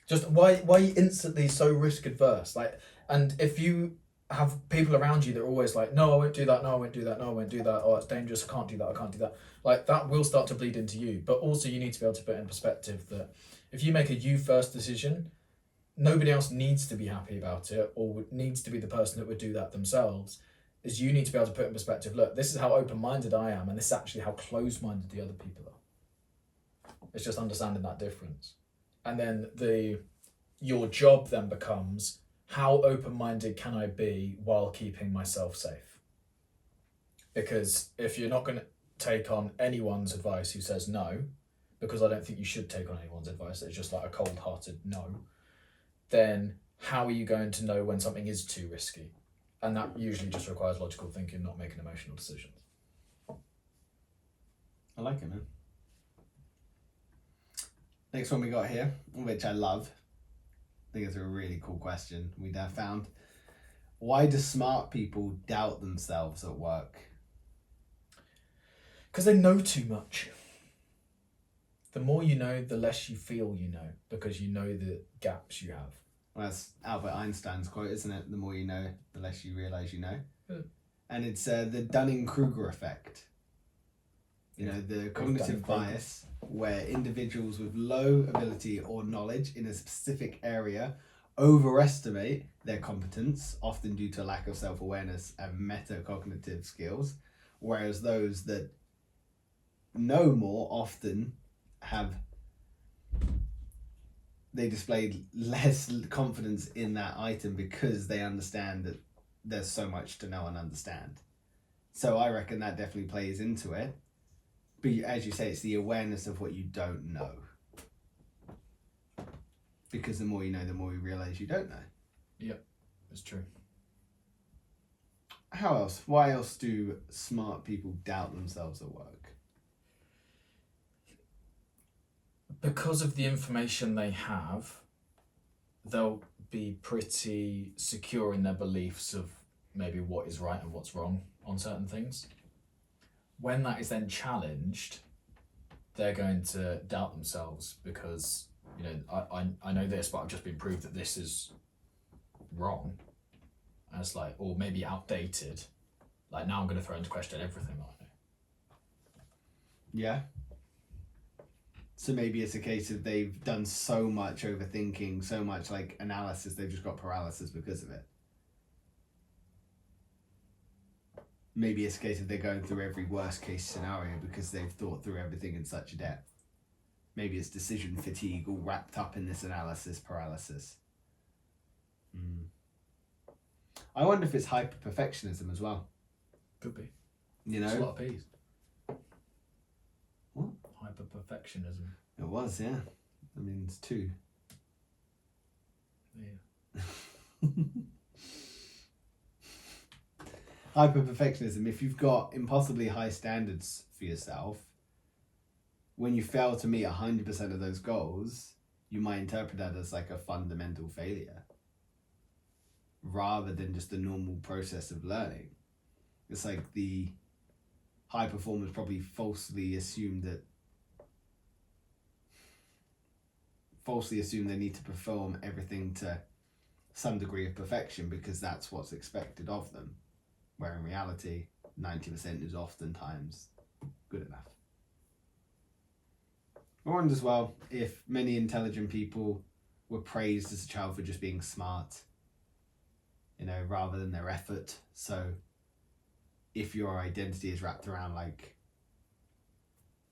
Just why are you instantly so risk adverse? Like, and if you have people around you that are always like, no, I won't do that, no, I won't do that, no, I won't do that, oh, it's dangerous, I can't do that, I can't do that. Like, that will start to bleed into you. But also you need to be able to put in perspective that if you make a you first decision, nobody else needs to be happy about it or needs to be the person that would do that themselves. Is you need to be able to put in perspective, look, this is how open-minded I am and this is actually how closed-minded the other people are. It's just understanding that difference. And then your job then becomes, how open-minded can I be while keeping myself safe? Because if you're not going to take on anyone's advice who says no, because I don't think you should take on anyone's advice, it's just like a cold-hearted no, then how are you going to know when something is too risky? And that usually just requires logical thinking, not making emotional decisions. I like it, man. Next one we got here, which I love. I think it's a really cool question we found. Why do smart people doubt themselves at work? Because they know too much. The more you know, the less you feel you know, because you know the gaps you have. Well, that's Albert Einstein's quote, isn't it? The more you know, the less you realise you know. Good. And it's the Dunning-Kruger effect. The cognitive bias, where individuals with low ability or knowledge in a specific area overestimate their competence, often due to lack of self-awareness and metacognitive skills, whereas those that know more often they displayed less confidence in that item because they understand that there's so much to know and understand. So I reckon that definitely plays into it. But as you say, it's the awareness of what you don't know. Because the more you know, the more you realise you don't know. Yep, it's true. How else? Why else do smart people doubt themselves at work? Because of the information they have, they'll be pretty secure in their beliefs of maybe what is right and what's wrong on certain things. When that is then challenged, they're going to doubt themselves because, I know this, but I've just been proved that this is wrong. And it's like, or maybe outdated. Like, now I'm going to throw into question everything that I know. Yeah. So maybe it's a case of they've done so much overthinking, so much like analysis, they've just got paralysis because of it. Maybe it's a case of they're going through every worst case scenario because they've thought through everything in such a depth. Maybe it's decision fatigue all wrapped up in this analysis paralysis. I wonder if it's hyper-perfectionism as well. Could be. It's a lot of P's. What? Hyper-perfectionism. It was, yeah. I mean, it's 2. Yeah. Hyper-perfectionism, if you've got impossibly high standards for yourself, when you fail to meet 100% of those goals, you might interpret that as like a fundamental failure rather than just the normal process of learning. It's like the high performers probably falsely assume that falsely assume they need to perform everything to some degree of perfection because that's what's expected of them, where in reality 90% is oftentimes good enough. I wonder as well if many intelligent people were praised as a child for just being smart, rather than their effort. So if your identity is wrapped around like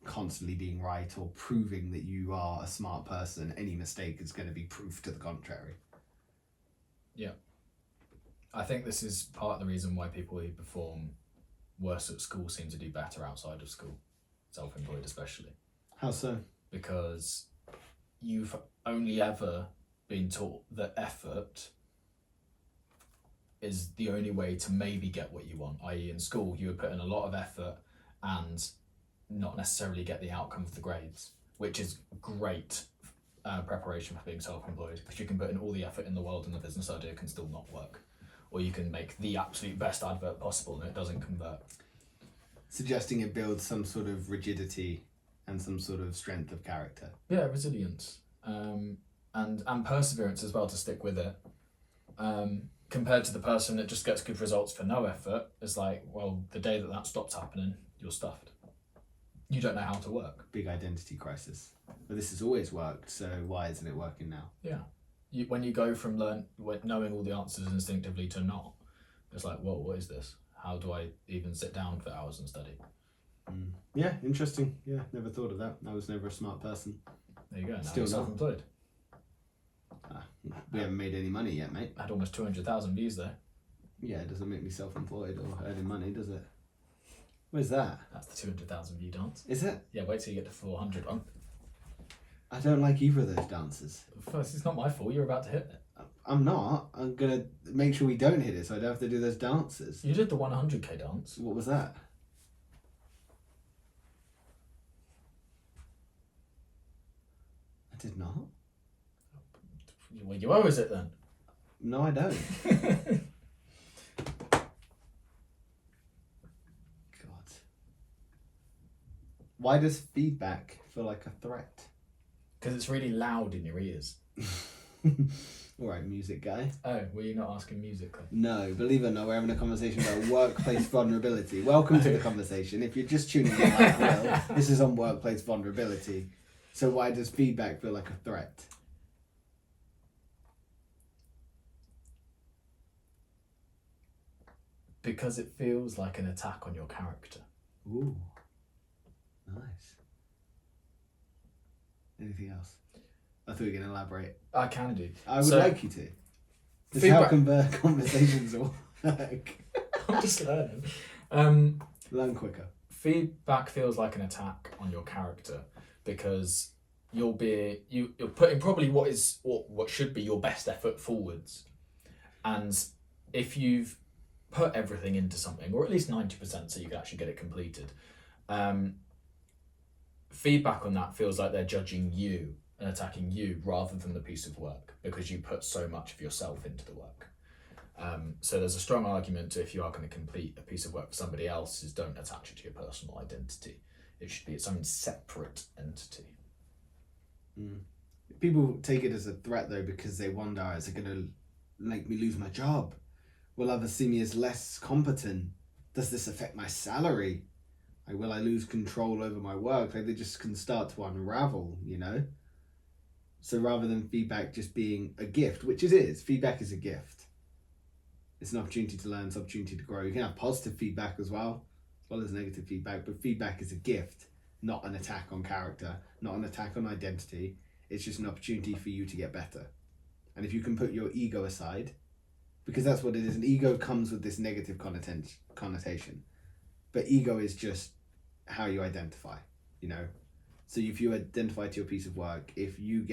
constantly being right or proving that you are a smart person, any mistake is going to be proof to the contrary. I think this is part of the reason why people who perform worse at school seem to do better outside of school, self-employed especially. How so? Because you've only ever been taught that effort is the only way to maybe get what you want, i.e. in school you would put in a lot of effort and not necessarily get the outcome of the grades, which is great preparation for being self-employed, because you can put in all the effort in the world and the business idea can still not work. Or you can make the absolute best advert possible and it doesn't convert. Suggesting it builds some sort of rigidity and some sort of strength of character. Yeah, resilience. And perseverance as well to stick with it. Compared to the person that just gets good results for no effort, is like, well, the day that stops happening, you're stuffed. You don't know how to work. Big identity crisis. But this has always worked, so why isn't it working now? Yeah. When you go from knowing all the answers instinctively to not, it's like, whoa, what is this? How do I even sit down for hours and study? Yeah, interesting. Yeah, never thought of that. I was never a smart person. There you go. Now Still you're not. self-employed. We haven't made any money yet, mate. I had almost 200,000 views though. Yeah, it doesn't make me self-employed or earning money, does it? Where's that? That's the 200,000 view dance. Is it? Yeah, wait till you get to 400. I don't like either of those dances. First, it's not my fault. You're about to hit it. I'm not. I'm going to make sure we don't hit it so I don't have to do those dances. You did the 100k dance. What was that? I did not. Well, you owe us it then. No, I don't. God. Why does feedback feel like a threat? Because it's really loud in your ears. Alright, music guy. Oh, were you not asking musically? No, believe it or not, we're having a conversation about workplace vulnerability. Welcome to the conversation. If you're just tuning in like Will, this is on workplace vulnerability. So why does feedback feel like a threat? Because it feels like an attack on your character. Ooh, nice. Anything else? I thought you were going to elaborate. I can do. I would like you to. This is how conversations all work. I'm just learning. Learn quicker. Feedback feels like an attack on your character because you're putting probably what should be your best effort forwards, and if you've put everything into something, or at least 90%, so you can actually get it completed, feedback on that feels like they're judging you and attacking you rather than the piece of work, because you put so much of yourself into the work. So there's a strong argument to, if you are going to complete a piece of work for somebody else, is don't attach it to your personal identity. It should be its own separate entity. People take it as a threat though, because they wonder, is it going to make me lose my job? Will others see me as less competent? Does this affect my salary? Like, will I lose control over my work? Like, they just can start to unravel, So rather than feedback just being a gift, which it is, feedback is a gift. It's an opportunity to learn, it's an opportunity to grow. You can have positive feedback as well as negative feedback, but feedback is a gift, not an attack on character, not an attack on identity. It's just an opportunity for you to get better. And if you can put your ego aside, because that's what it is, an ego comes with this negative connotation. But ego is just how you identify, So if you identify to your piece of work, if you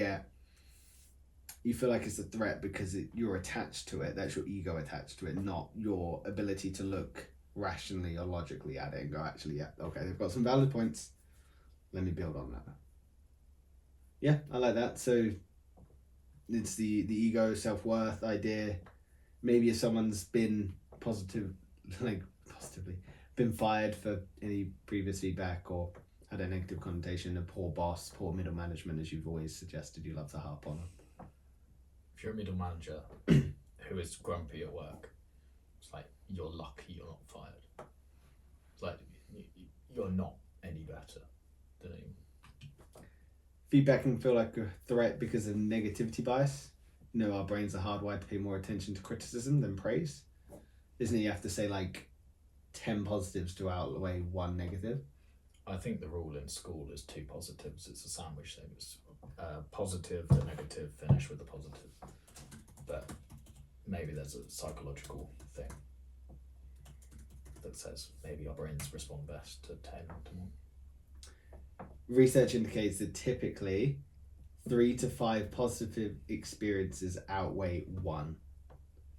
feel like it's a threat because you're attached to it, that's your ego attached to it, not your ability to look rationally or logically at it and go, actually, yeah, okay, they've got some valid points. Let me build on that. Yeah, I like that. So it's the ego, self-worth idea. Maybe if someone's been positively been fired for any previous feedback or had a negative connotation, a poor boss, poor middle management, as you've always suggested you love to harp on. If you're a middle manager who is grumpy at work, it's like, you're lucky you're not fired. It's like, you're not any better than anyone. Feedback can feel like a threat because of negativity bias. You know, our brains are hardwired to pay more attention to criticism than praise. Isn't it? You have to say like 10 positives to outweigh one negative. I think the rule in school is 2 positives. It's a sandwich thing. It's positive, the negative, finish with the positive. But maybe there's a psychological thing that says maybe our brains respond best to 10 to 1. Research indicates that typically 3 to 5 positive experiences outweigh 1.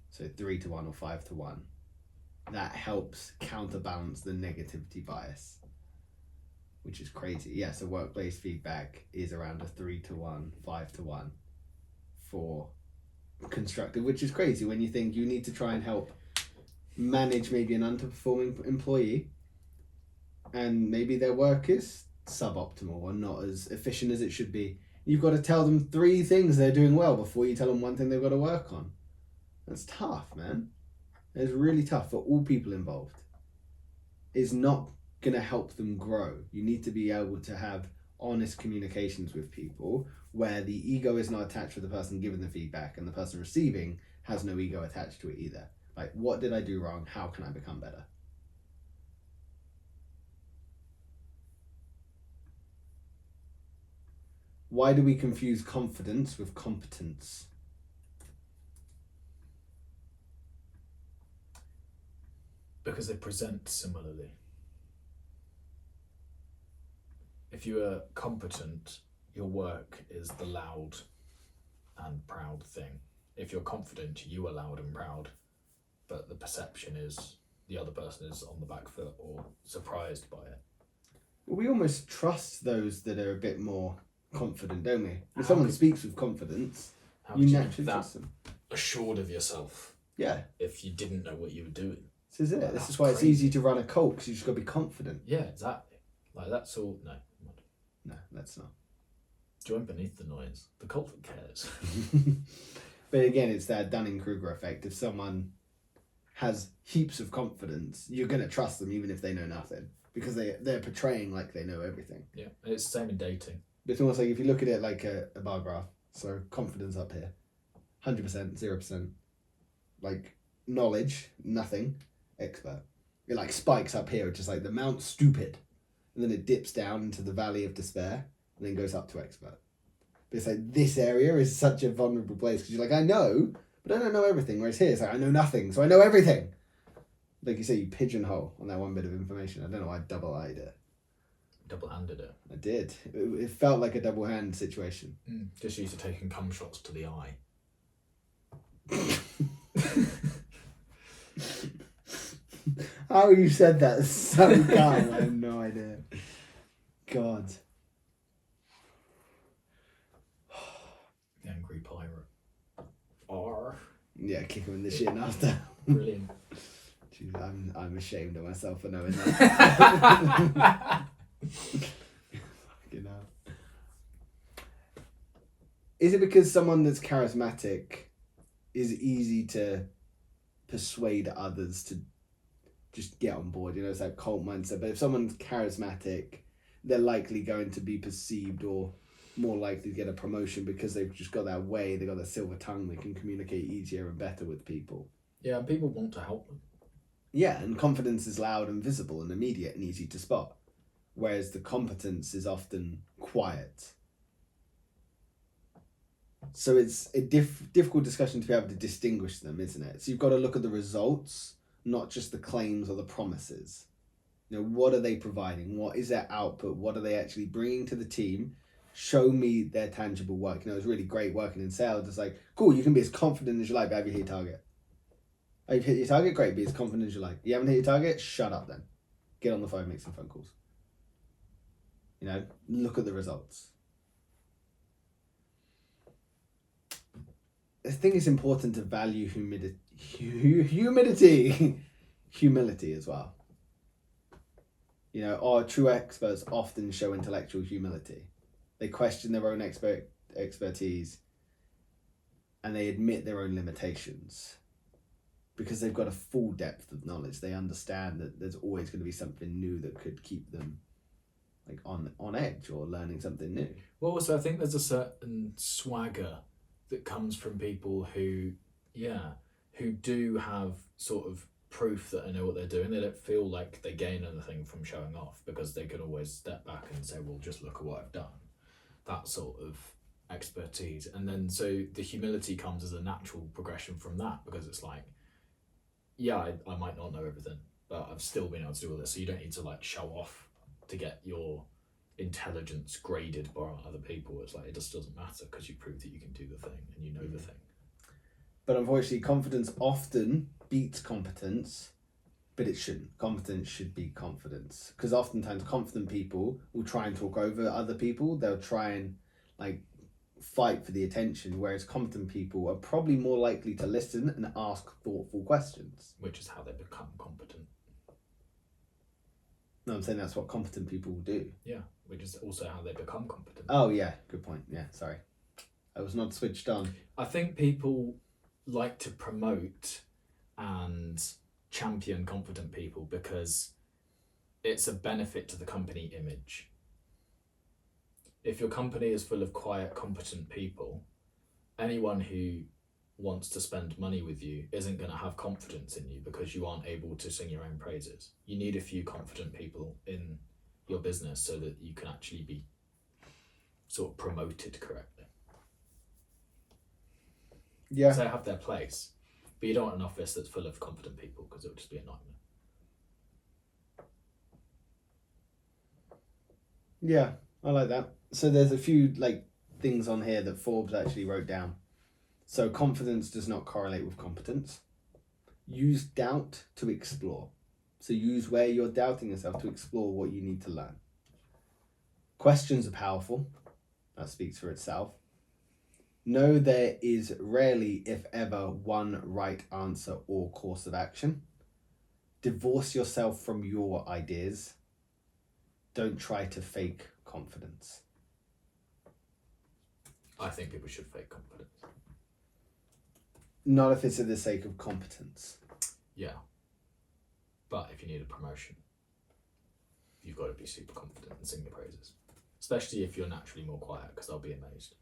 So 3 to 1 or 5 to 1. That helps counterbalance the negativity bias, which is crazy. Yeah, so workplace feedback is around a 3 to 1, 5 to 1 for constructive, which is crazy when you think you need to try and help manage maybe an underperforming employee and maybe their work is suboptimal or not as efficient as it should be. You've got to tell them 3 things they're doing well before you tell them 1 thing they've got to work on. That's tough, man. It's really tough for all people involved. It's not going to help them grow. You need to be able to have honest communications with people where the ego is not attached to the person giving the feedback and the person receiving has no ego attached to it either. Like, what did I do wrong? How can I become better? Why do we confuse confidence with competence? Because they present similarly. If you are competent, your work is the loud and proud thing. If you're confident, you are loud and proud, but the perception is the other person is on the back foot or surprised by it. We almost trust those that are a bit more confident, don't we? How If someone could- speaks with confidence, How you could you naturally be trust that them. assured of yourself Yeah, if you didn't know what you were doing? this is it. Well, This that's is why it's crazy. easy to run a cult, because you just got to be confident. Yeah, exactly. Like, that's all. No. No, that's not. Join beneath the noise. The cult that cares. But again, it's that Dunning-Kruger effect. If someone has heaps of confidence, you're going to trust them even if they know nothing, because they're portraying like they know everything. Yeah, it's the same in dating. But it's almost like if you look at it like a bar graph, so confidence up here, 100%, 0%. Like knowledge, nothing, expert. It like spikes up here, just like the Mount Stupid. And then it dips down into the Valley of Despair and then goes up to expert. But it's like this area is such a vulnerable place because you're like, I know, but I don't know everything. Whereas here, it's like, I know nothing, so I know everything. Like you say, you pigeonhole on that one bit of information. I don't know why I double-eyed it. Double-handed it. I did. It felt like a double-hand situation. Just used to taking cum shots to the eye. How you said that is so calm. I have no idea. God. The angry pirate. R. Yeah, kick him in the shin after. Brilliant. Jeez, I'm ashamed of myself for knowing that. Fucking hell. Is it because someone that's charismatic is easy to persuade others to just get on board? You know, it's like cult mindset. But if someone's charismatic, they're likely going to be perceived or more likely to get a promotion because they've just got that way, they've got that silver tongue, they can communicate easier and better with people. Yeah, and people want to help them. Yeah, and confidence is loud and visible and immediate and easy to spot, whereas the competence is often quiet. So it's a difficult discussion to be able to distinguish them, isn't it? So you've got to look at the results, not just the claims or the promises. You know, what are they providing? What is their output? What are they actually bringing to the team? Show me their tangible work. You know, it's really great working in sales. It's like, cool, you can be as confident as you like, but have you hit your target? Oh, you've hit your target? Great, be as confident as you like. You haven't hit your target? Shut up then. Get on the phone, make some phone calls. You know, look at the results. I think it's important to value humility as well. You know, true experts often show intellectual humility. They question their own expertise, and they admit their own limitations. Because they've got a full depth of knowledge, they understand that there's always going to be something new that could keep them like on edge or learning something new. Well, also, I think there's a certain swagger that comes from people who do have sort of proof that they know what they're doing. They don't feel like they gain anything from showing off because they can always step back and say, well, just look at what I've done. That sort of expertise. And then so the humility comes as a natural progression from that, because it's like, yeah, I might not know everything, but I've still been able to do all this. So you don't need to like show off to get your intelligence graded by other people. It's like, it just doesn't matter because you prove that you can do the thing and you know the thing. But unfortunately, confidence often beats competence, but it shouldn't. Competence should beat confidence, because oftentimes confident people will try and talk over other people. They'll try and like fight for the attention, whereas competent people are probably more likely to listen and ask thoughtful questions. Which is how they become competent. No, I'm saying that's what competent people will do. Yeah, which is also how they become competent. Oh yeah, good point. Yeah, sorry. I was not switched on. I think people like to promote and champion confident people because it's a benefit to the company image. If your company is full of quiet, competent people, anyone who wants to spend money with you isn't going to have confidence in you because you aren't able to sing your own praises. You need a few confident people in your business so that you can actually be sort of promoted correctly. Yeah. So they have their place, but you don't want an office that's full of confident people because it would just be a nightmare. Yeah, I like that. So there's a few like things on here that Forbes actually wrote down. So confidence does not correlate with competence. Use doubt to explore. So use where you're doubting yourself to explore what you need to learn. Questions are powerful. That speaks for itself. Know there is rarely, if ever, one right answer or course of action. Divorce yourself from your ideas. Don't try to fake confidence. I think people should fake confidence. Not if it's for the sake of competence. Yeah. But if you need a promotion, you've got to be super confident and sing your praises. Especially if you're naturally more quiet, because they'll be amazed.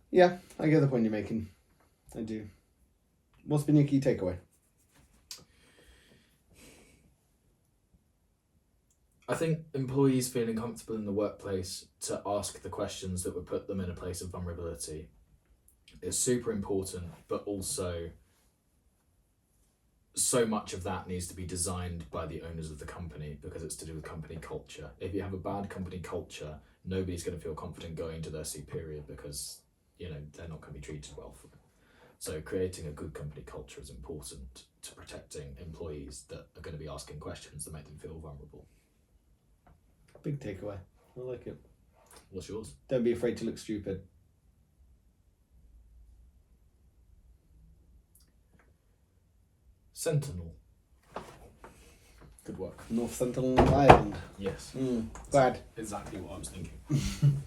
Yeah, I get the point you're making. I do. What's been your key takeaway? I think employees feeling comfortable in the workplace to ask the questions that would put them in a place of vulnerability is super important, but also so much of that needs to be designed by the owners of the company because it's to do with company culture. If you have a bad company culture, nobody's going to feel confident going to their superior because, you know, they're not going to be treated well for it. So creating a good company culture is important to protecting employees that are going to be asking questions that make them feel vulnerable. Big takeaway. I like it. What's yours? Don't be afraid to look stupid. Sentinel. Good work. North Sentinel Island. Yes. Glad. Exactly what I was thinking.